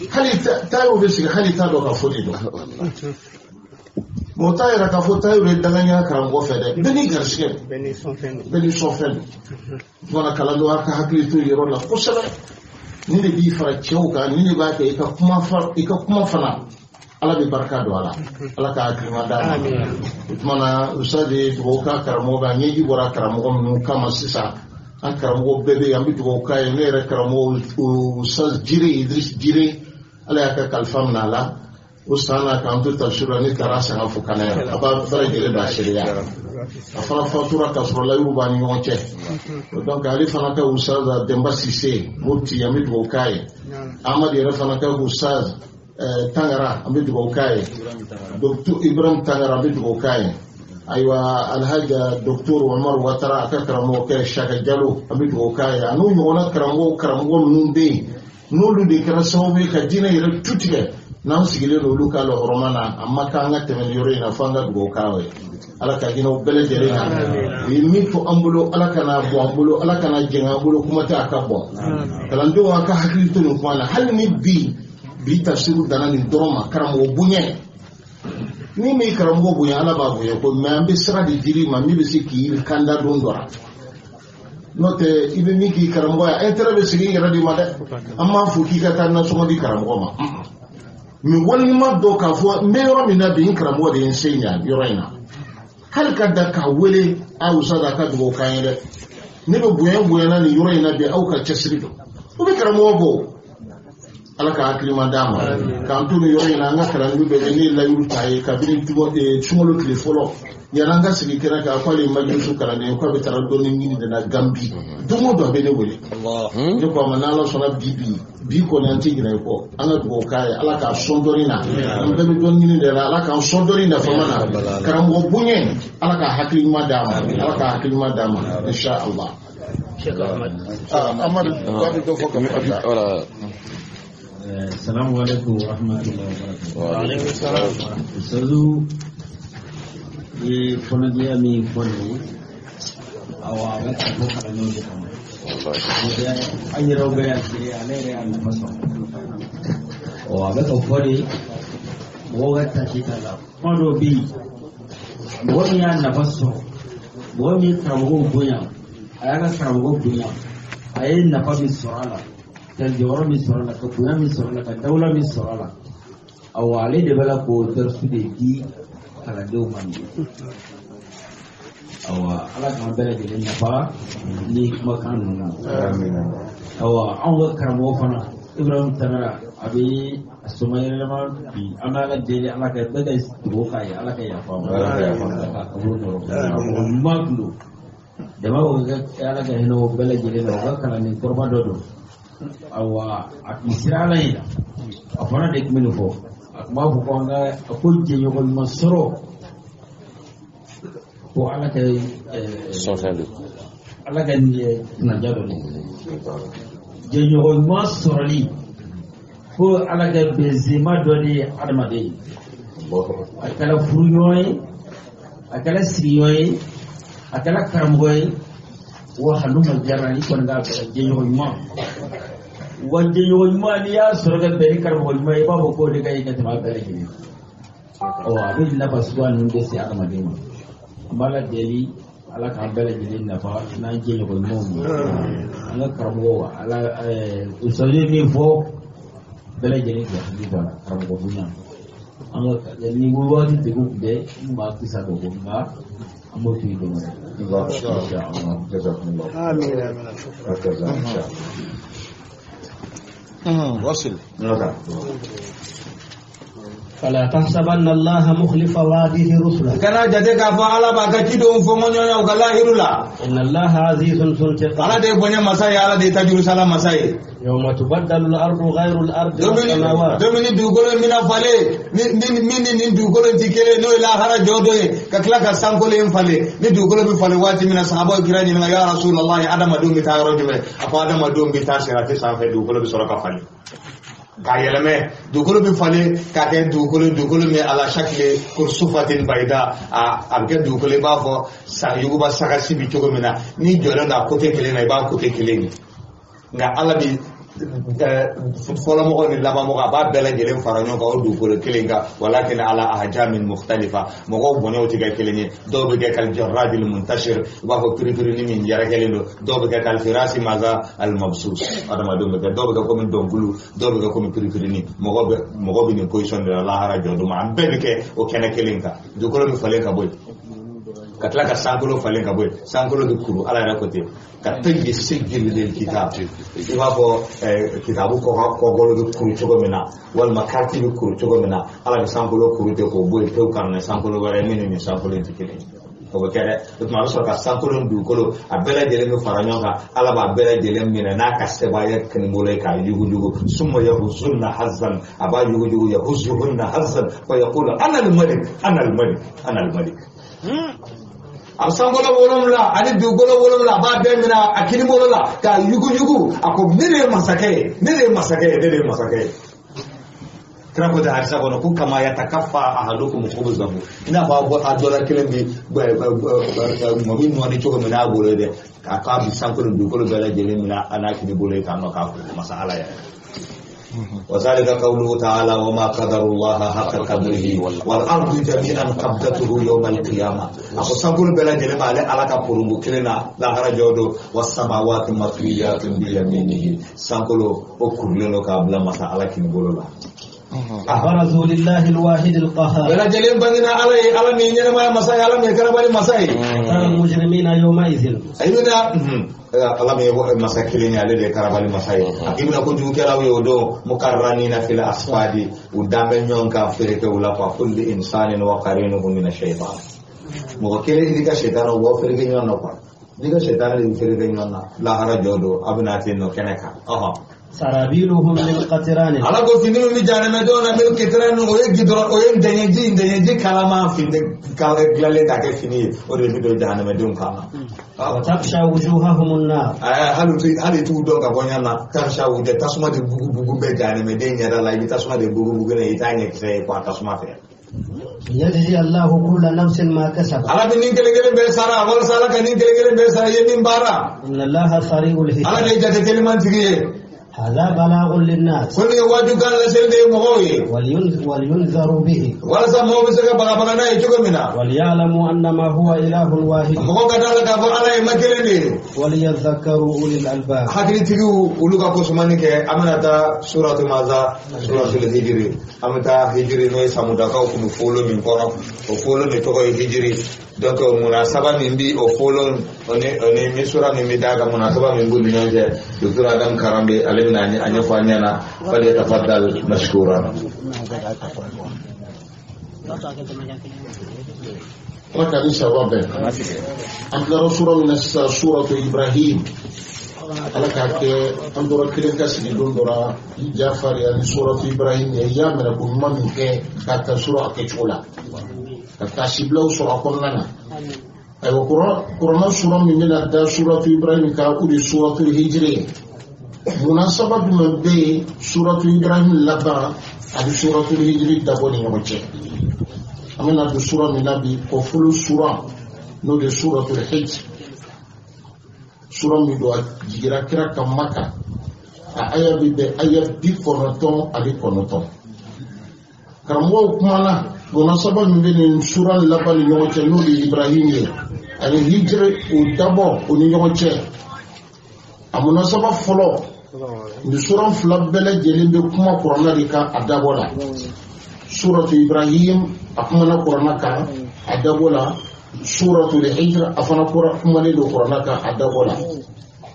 hali Tahiru bɛ sigi hali t'a dɔn ka fɔ de don mɔgɔ t'a yɛrɛ k'a fɔ Tahiru ye danganiya karamɔgɔ fɛ dɛ bɛɛ n'i garisɛgɛ bɛɛ n'i sɔn fɛn don tuma kalandenw a ka hakili to yɔrɔ la kosɛbɛ nin de b'i fara cɛw kan nin de b'a kɛ i ka kuma fana ala bɛ barika don a la ala ka hakilima d'a ma o tuma na usadi dugawu ka karamɔgɔ kan ɲɛji bɔra karamɔgɔ minnu kama sisan an karamɔgɔ bɛɛ bɛ yen an bɛ dugawu k'a ye ne yɛrɛ karamɔgɔ Ustaz Jire Idris Jire ala y'a kɛ kalifa minɛ a la o san na k'an to tafsir la ne taara sanga fo kana yɛrɛ a b'a bɛɛ lajɛlen b'a seereya a fana fatura k'a sɔrɔ layiru b'a ni ɲɔgɔn cɛ donc ale fana ka Ustaz Demba Sise Mopti an bɛ dugawu k'a ye Amadu yɛrɛ fana ka Ustaz Tangara an bɛ dugawu k'a ye Dr Ibrahim Tangara an bɛ dugawu k'a ye ayiwa Alhaja Dr Omar Watara a ka karamɔgɔ kɛ Shaka Jalo an bɛ dugawu k'a ye a n'o ɲɔgɔnna karamɔgɔ ninnu bɛ yen n'olu de kɛra sababu ye ka diinɛ yɛrɛ tu tigɛ n'an sigilen don olu ka lɔhɔrɔma na a ma kan ka tɛmɛ ni yɔrɔ in na fo an ka dugawu k'a ye ala ka hinɛ u bɛɛ lajɛlen na u ye min to an bolo ala kana bɔ an bolo ala kana jɛn an bolo kuma tɛ a ka bɔ kalandenw a ka hakili to nin kuma na hali ni bi tafsiru danna nin dɔrɔn ma karamɔgɔ bonya ni min karamɔgɔ bonya ala b'a bonya ko mais an bɛ sira de dir'i ma min bɛ se k'i kanda don dɔ la n'o tɛ i bɛ min k'i karamɔgɔ ye intérêt bɛ sigi i yɛrɛ de ma dɛ an m'a fɔ k'i ka taa nasɔngɔ di karamɔgɔ ma mais walima dɔ k'a fɔ n bɛ yɔrɔ min na bi n karamɔgɔ de ye n se ɲa yɔrɔ in na hali ka da k'a wele a Ustaz a ka dugawu k'an ye dɛ ne bɛ bonya nin yɔrɔ in na bi aw ka cɛsiri don u bɛ karamɔgɔ bɔ ala ka hakilima d'a ma k'an to nin yɔrɔ in na an ka kalandenw bɛɛ bɛ ne ye layiru ta ye kabini sunkalo tile fɔlɔ yanni an ka sigi kɛnɛ kan k'ale ye majlisu kalanden k'a bɛ taa dɔɔni ɲini de la Gambi don o don a bɛ ne wele ne ko a ma n'ala sɔnna bi kɔni an tɛ ɲinɛ i kɔ an ka dugawu k'a ye ala k'a sɔn dɔɔni na an bɛɛ bɛ dɔɔni ɲini de la ala k'an sɔn dɔɔni na fama na karamɔgɔ bonya ala ka hakilima d'a ma ala ka hakilima d'a ma insha Allah. Amadu k'a bɛ dɔ fɔ ka Assalamu alaikum wa rahmatullahi wa barakatuh. Wa alaikum salam. Sazu ye fonaje mi fonni awa ga ko kala no de kam. Wallahi. Ayi robe ya kire alere an faso. O ga ko fori wo ga ta kitala. Modo bi. Wo mi an na faso. Wo mi trawo bunya. Aya ga trawo bunya. Ayi na fa bi sorala. Jawara min sorala ka buya min sorala ka dawla min sorala awale de bala ko darsu de di kala do man awa ala ka bala de nafa ni makan na amin awa an wa karamo fana ibrahim tanara abi sumayra ma bi amala de ala ka daga do kai ala ka ya fa ka ko no maglu de ma ko ala ka hino bala de no ka kala ni korba do awa akisirala ina afana de kumino fo akuma fo ko nga ko je yogol masoro ko ala kay Sofelu. ala kan na jado ni je yogol masoro li ko ala ga bezima do di adamade akala furuyoy akala siriyoy akala karamgoy wa haluma jarani ko nga je yogol ma wanje yoni ya soroga beri kar mo ma ba ko de kay ka tama beri ni o abi na baswa nun de si adama de ma mala deli ala ka beri ni na fa na je ko mo ala karbo ala usali ni fo beri ni ko ni ba karbo dunya ala ni wo wa ti ko de ma ti sa ko ma amo ti do ma insha Allah jazakumullah amin amin وصل. فلا تحسبن الله مخلف وعده رسله kana jate ka fa ala ba ka kido fo mo nyonya ko lahirula inna allaha azizun zuntiqam ala de bonya masai ala de tajuru sala masai yawma tubaddalu al-ardu ghayru al-ardi was-samawati domini dugolo mina fale ni dugolo tikele no ila hara jodo e ka kala ka sankole en fale ni dugolo bi fale wati mina sahaba kirani na ya rasulullah adama do mi ta rojume afa adama do mi ta sirate sa fe dugolo bi soro ka fale ka yeleme dugolo bi fale ka ke dugolo mi ala shakle kursufatin bayda a ke dugolo ba fo sa yugo ba saka sibi togo mina ni jolo na kote kele na ba kote kele nga ala bi folo mo ni laba mo ba bela jelen faranyo ka o dugolo kele nga walakin ala ahjamin mukhtalifa mo go bonyo tiga kele ni do be kal jarrad al muntashir wa ko kiri ni min yara kele do be kal firasi maza al mabsus adama do be do be ko min dongulu do be ko min kiri ni mo go bi ni position de la hara jodo ma be ke o kene kele nga dugolo mi fale ka boy katla ka sankolo falen ka boy sankolo de kuru ala ra kote ka tayyi sijil del kitab iba ko kitabu ko golo de kuru chogo mena wal makati de kuru chogo mena ala sankolo kuru te ko boy to kan sankolo wala meni sankolo tikile ko kere to ma so ka sankolo du kolo abela jele mi faranyo ka ala ba abela jele mi na ka seba ya kan mole ka yugu summa yahuzunna hazan aba yugu yahuzunna hazan fa yaqulu ana al malik ana al malik ana al malik asangolo wolomla ani dugolo wolomla ba demina akini bolola ka yugu ako nire masake krako da harsa bono ku kama yatakaffa ahadukum khubzahu ina ba bo adola kelembi mo bin no ni chogo mina bolo de ka bi sankolo dugolo bela jele mina anakini bolo ka no ka masala ya وذلك قوله تعالى وما قدر الله حق قدره والارض جميعا قبضته يوم القيامه اكو سانكول بلا جلما على كبرمو كلنا لا هرجودو والسماوات مطويات بيمينه سانكولو اوكورلو كابلا مسا على كين بولولا برزوا لله الواحد القهار بلا جلم بندنا على مين ما مسا على مين كربالي مسا المجرمين يومئذ ايونا Allah me masakilini alede karabali masai ibna ko jukela we do mukarranina fil asfadi udambe nyonka fereke ula fa kulli insanin wa qarinuhu min ash-shaytan mo kele dika shaytan wo fereke nyonna pa dika shaytan le fereke nyonna la hara jodo abnati no keneka سرابيلهم من قطران ala ko fini mi janame do na min kitran o ye gidro o ye denyeji kalama finde kala glale ta ke fini o de do janame do kala وتخشى وجوههم النار halu tu do ka bonyana tarsha wuje tasuma de bugu be janame de nyara la bi tasuma de bugu ne itanye kse kwa tasuma fe يجزي الله كل نفس ما كسبت ala bin kele be sara awal sala kan kele be sara yemin bara إن الله سريع ala الحساب ne jate keliman tigi هذا بلاغ للناس kun ye waju kan la selde mo ye ولينذروا به wala sa mo be se ka baga na e chugo mina وليعلموا أنما هو إله واحد mo ka dala ka bo ala e makele ni وليذكروا أولي الألباب hakili tigi ulu ka ko sumani ke aminata suratul maza suratul hijri amata hijri no samuda ka ko folo min kono o folo ne to ko hijri donc munasaba min bi o folo one mi sura min daga munasaba min bu nyanje docteur adam karambe alemna anya fanyana fali tafaddal mashkura Maka ni sawabe. Antara surah minasa surah Ibrahim. Alaka ke antara kirim kasih dondora Jafar ya surah Ibrahim ya mera kumma minke kata surah ke chola. Kata siblau surah konana. Ayo Quran surah minna da surah Ibrahim ka udi surah Hijri. Munasabah mabbe surah Ibrahim laba adi surah Hijri daboni ngoche. Amena du surah minabi ko fulu surah no de suratul hijr surah mi do jigira kira kamaka a aya bi be aya bi konoton ali konoton karamo kumana gona sabab mi be surah laban yoche no de Ibrahim ye ali hijr o dabo oni yoche amuna sabab folo ni surah flabele jelimbe kuma qur'ana dika adabola surah Ibrahim akmana qur'ana ka adabola suratul hijr afana qur'ana do qur'ana ka adabola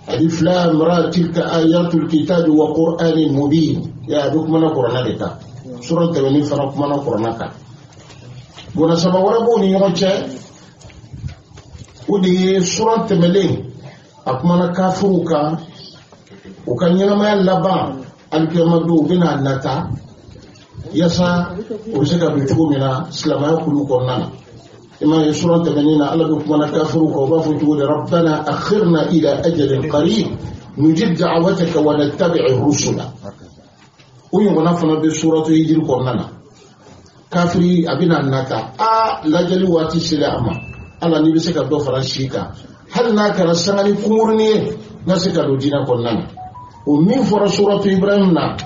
alif lam ra tilka ayatul kitab wa qur'anin mubin ya dukmana qur'ana dika surah tawani fana kumana qur'ana ka bona sabawara bo ni yoche udi surah tamale akmana kafuruka ukanyama ma laba alkiyamadu bina nata yasa uruseka bitugo mina salama yakulu konnana ima yusura tamanina ala bukmana kafiru ko bafu tuwali rabbana akhirna ila ajalin qarib nujib da'awataka wa nattabi'i rusula uyu wanafana bi suratu hijr konnana kafiri abina nata lajali wati sila ama ala ni biseka do farashika hal nakara sanani kumurni nasika do dina konnana o min fora suratu ibrahim na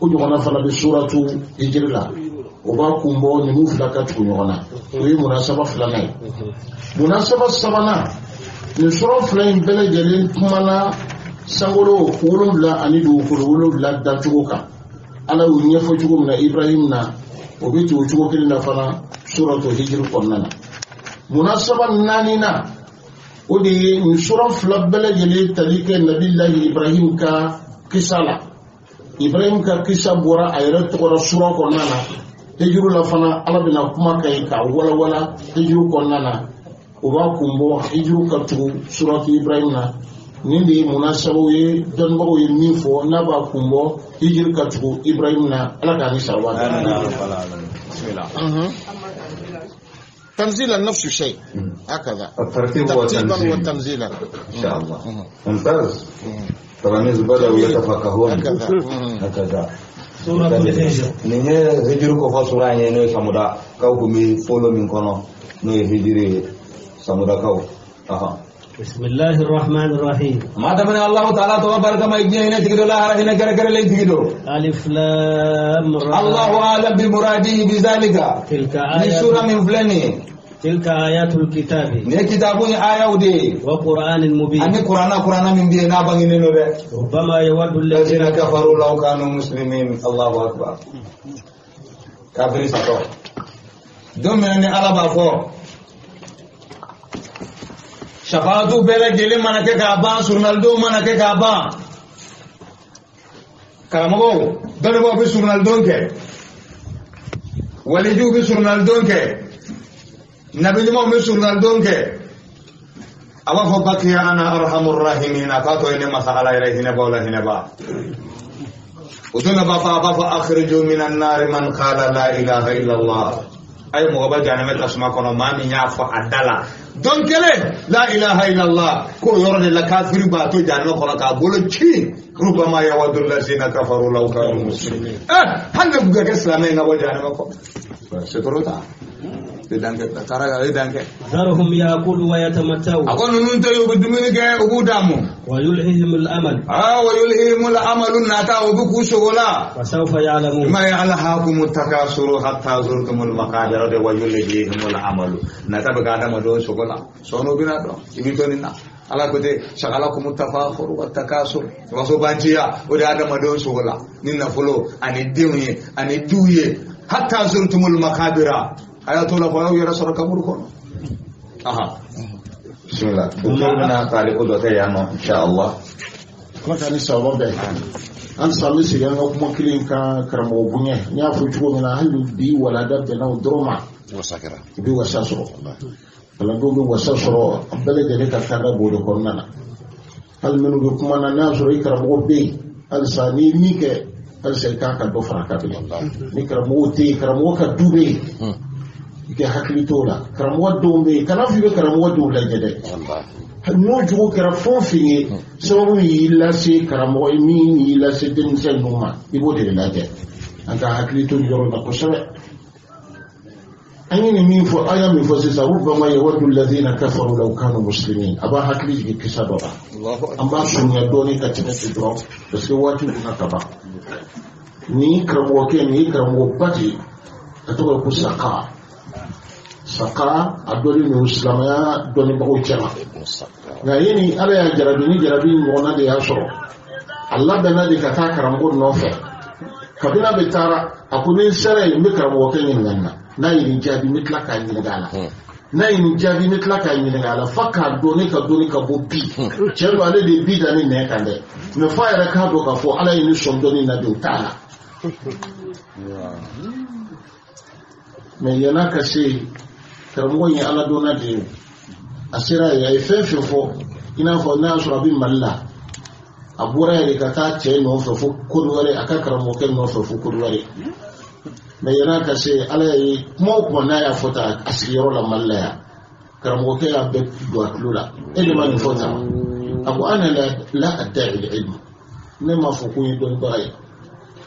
kuju wana fana bi suratu hijr la o ba kumbo ni mufla ka tu nyona o yi munasaba fulana munasaba sabana ni sura fulana bele jeli kumana sangolo wolonvla ani do ko wolonvla da tugoka ala o nyefo tugo na ibrahim na o bi tu tugo kilina fana suratu hijr konnana munasaba nani na o di ni sura fulana bele jeli talike nabillahi ibrahim ka kisala Ibrahim ka kisa bora ayre tokora sura konnana hijru la fana ala bina kuma kay ka wala hijru konnana o ba kumbo hijru ka tu suratu Ibrahim na nindi munasabu ye donbo ye mifo na ba kumbo hijru ka tu Ibrahim na ala ka ni sarwa bismillah تنزيلا نفس الشيء هكذا الترتيب والتنزيلا ان شاء الله ممتاز تلاميذ بدأوا يتفقهون هكذا سورة الهجر ninye hijiru ko fa sura nye no samuda kaw ko mi folo min kono no hijiri samuda kaw aha بسم الله الرحمن الرحيم ما دمنا الله تعالى تبارك ما يجي هنا تقول لا هنا كره لين تقول ألف لام را الله اعلم بمراده بذلك تلك من سوره من فلاني تلك آيات الكتاب ne kitabun aya ude وقرآن مبين ani qur'ana min bi na bangine no be ربما يود الذين الذين كفروا لو كانوا مسلمين الله اكبر كافر ساتو دون من ala ba fo shafaatu bela gele manake ka ba surnaldo manake ka ba karamago dole bo bi surnaldo ke waliju bi surnaldo ke nabi mo bi surnaldo ke awa fo bakiya ana arhamur rahimin afato ene masala ila hina ba وتنا بابا أخرجوا من النار من قال لا إله إلا الله أي مغبا جانمت أسماء كنا ما من يعفو عدلا دون كله لا إله إلا الله كو يورد الكافر باتو جانو كنا كابولو تشي ربما يود الذين كفروا لو كانوا مسلمين هنگا بغا إسلامي نبو جانمكو ستروتا ذرهم يأكلوا ويتمتعوا أقول ننتهي بدمينك أبودامو ويلههم الأمل ويلههم الأمل ناتا وبكو شغلا وسوف يعلمون ما يعلهاكم التكاثر حتى زرتم المقابر ويلههم الأمل ناتا بقادم دون شغلا سونو بنا دو يبيتوننا ala kote shagalakum tafakhur wa takasur waso bantiya o da adama don shugula ninna fulo ani diwnye ani duye hatta zurtumul makabira ayatullah fa yara saraka murkon aha bismillah dukuna kali ko do tayano inshallah ko tani sawo be an sami sigan kuma kilin ka karamo bunye nya fu chugo na halu bi wala dabbe na droma wasakira bi wasasro Kalau dulu wasa soro, abdallah jadi kata bodoh kornana. Hal menunggu kumana nasro ikram obe, al sani nike, al seika kan dofra kabili. Ikram ote, ikram oka dube, ike hakli tola. Ikram wadome, kana fibe ikram wadome lagi. No jugo kera fonfinge, so yila se ikram oimi yila se dense numa, ibo de lagi. Anga hakli tola yoro na kosabe. أين من فأيا من فسيسا ربما يود الذين كفروا لو كانوا مسلمين أبا هكلي كسادوا أما سنيا دوني كتنة تدرو بس كواتي بنكبا ni karamu bati katoka ku saka adoli ni islamaya doni bago chama na yini ala ya jarabi ngona de yaso Allah bana de kata karamu no fe kabina betara akuni sare mi karamu ken nganna na yi jabi mitlaka yin gala na yi jabi mitlaka yin gala faka doni ka bobi chelo ale de bida ni ne kande me fa era ka do ka fo ala yin som doni na de tala me yana ka se karmo yin ala dona de asira ya ifefe fo ina fo na so rabin malla abura ya ka ta ce no fo kurware aka karmo ken no fo kurware me yana ka se ala yi kuma na ya fota asiro la mallaya karamo ke ya be do atlula ene ma ni fota abu ana la adda'i al-ilm ne ma fo ko yi don baye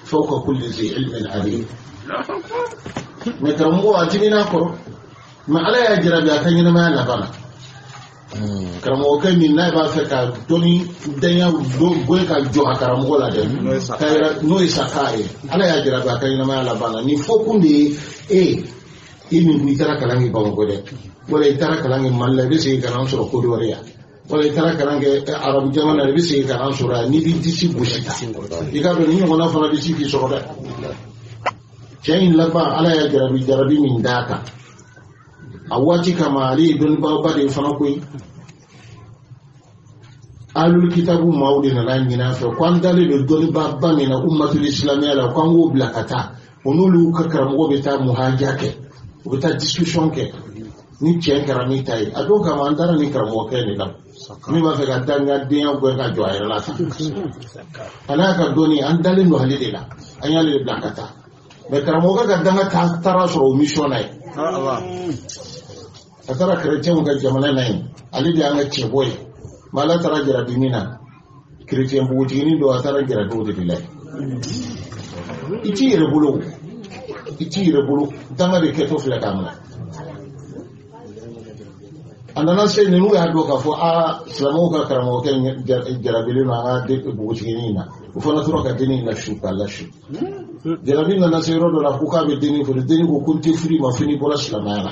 fawqa kulli zi ilmin alim me karamo ajina ko ma ala ya jira da kan yana ma la bana karamo ke ni na ba fe ka doni danya do goy ka jo karamo la de no isakae ala ya jira ba kan yana ma la bana ni fokunde ini bi tara kalangi ba ko de wala tara kalangi malla be se kan sura ko do riya wala tara kalangi arab jamana be se kan sura ni bi disi bushita diga do ni ngona fara disi ki sura da chain laba ala ya jarabi min daka awati kamali don ba de fana koy alul kitabu mawdi na lan gina fa kwan dale do don ba mina ummatul islamiyya la kwan go blakata onulu ka karamo be ta muhajake be ta discussion ke ni chen karami tai ado ka mandara ni karamo ke ni lam ni ma fe ga danga dia go ga jo ayra la ta ala ka doni an dale no halidela anyale blakata be karamo ga danga ta tara so mission ai Allah atara chrétien ga jamana nai ali dia nga cheboy mala tara jira dinina chrétien buti ni do atara jira do de bilai iti rebulo danga de keto fla kamna andana se ne nu ya do ka fo islamo ka karamo ke jira bilino a de buti ni na ufana turo ka dini la shuka la shu Jarabi na nasiro do la kuka be deni fo deni ko kunti free ma fini bola islamana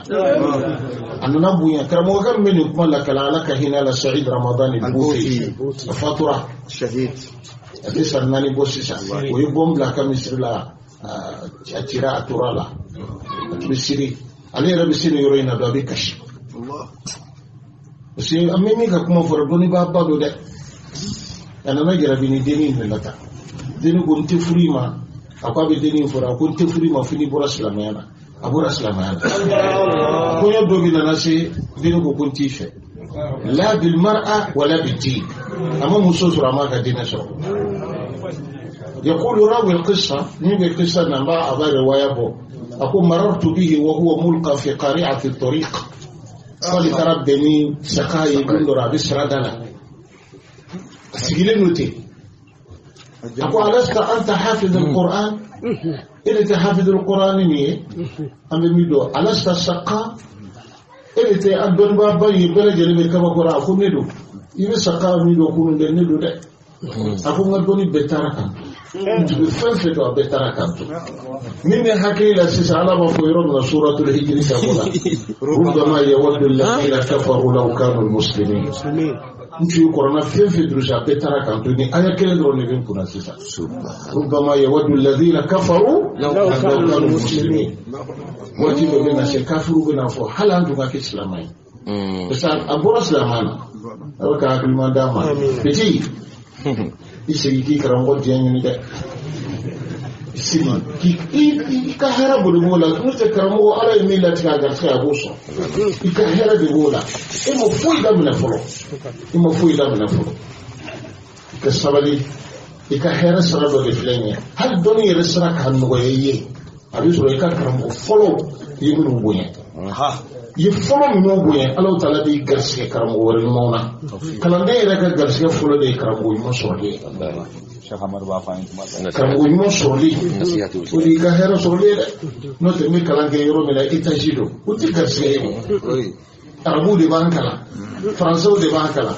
anuna buya karamo kan men kuma la kala la kahina la sa'id ramadan al-bufi fatura shahid ati sanani bosisa wo yobom la kamisrila atira aturala atbisiri ali rabbi siri yorina do be kashi Allah si amemi ka kuma fo do ni baba do de anana jarabi ni deni ni lata deni ko kunti free ma akwa be deni fora ko tefuri ma fini bora islamana abura islamana ko yo dogi na nasi deni ko kunti fe la bil mar'a wala bil din amma muso sura ma ka dina so يقول راوي القصة نبي القصة نبع أبا رواية أقول مررت به وهو ملقى في قارعة الطريق فلتربني سقاي يقول رابي سردنا سجلين نتي أقول ألست أنت حافظ القرآن إذا تحافظ القرآن مية أم بميدو ألست السقا إذا تأبن بابا يبلا جلبي كما قرأ أقول ندو إذا سقا ميدو أقول ندو ده أقول نبني بتركا فنفتوا بتركا من حكي لسيس على مفيرون سورة الهجر تقول ربما يود الذين كفروا لو كانوا المسلمين نشوف القرآن في دروسها بتركا توني أنا كل درون يبين كنا سيسا ربما يود الذين كفروا لو كانوا المسلمين وجب بنا سكافروا بنا فو هل أنتم كإسلامين بس أبورا إسلامنا أو كأكل ما دام بتي isigi karambo diyanyu de isigi ki ka hera bu bola ko te karambo ala mi la tika gar sa abuso ka hera de bola mo fuyi da mina folo ka sabali ka hera sarado de flenya hal doni resra kan no yeye abi so ka karambo folo yimu boye ha yi folo mi no boye Allah taala bi garse karambo wal mauna kala de reka garse folo de karambo mo so de Sheikh Ahmad ba fa karambo mo so de o di ka hera so de no te mi kala ge yoro mi la itajido o ti garse arabu de bankala franso de bankala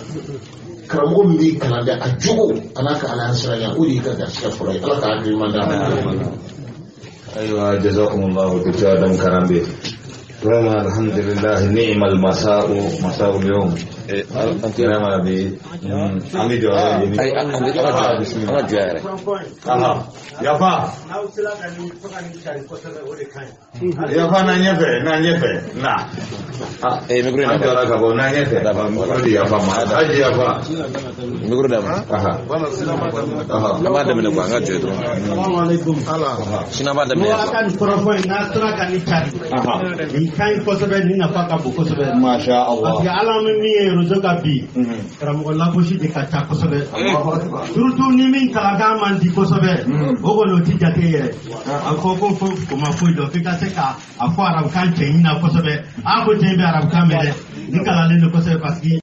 karambo mi kala de ajugo anaka ala ansara o di ka garse folo Allah ka agri manda أيوة جزاكم الله بجادم كرامبي رما الحمد لله نعم المساء مساء اليوم أنت رما بي أمي جواري أي أنا بسم الله جواري يافا يافا نانيفة نا إيه مقولين أنا جوارا كابو نانيفة مقولي يافا ما أجي يافا مقولين دام ما دام نقول أنا جدو السلام عليكم شنو ما دام akan perempuan nasra kan dicari ikan kosebet ni nafaka bu kosebet Masya Allah ya alam ni rozoka bi ramu la boshi de kacha kosebet surtout ni min kala gaman di kosebet ogo no ti jate ye anko ko ko ma fu do fika se ka afo arab kan che ina kosebet a ko te be arab kan mele ni kala le no kosebet parce que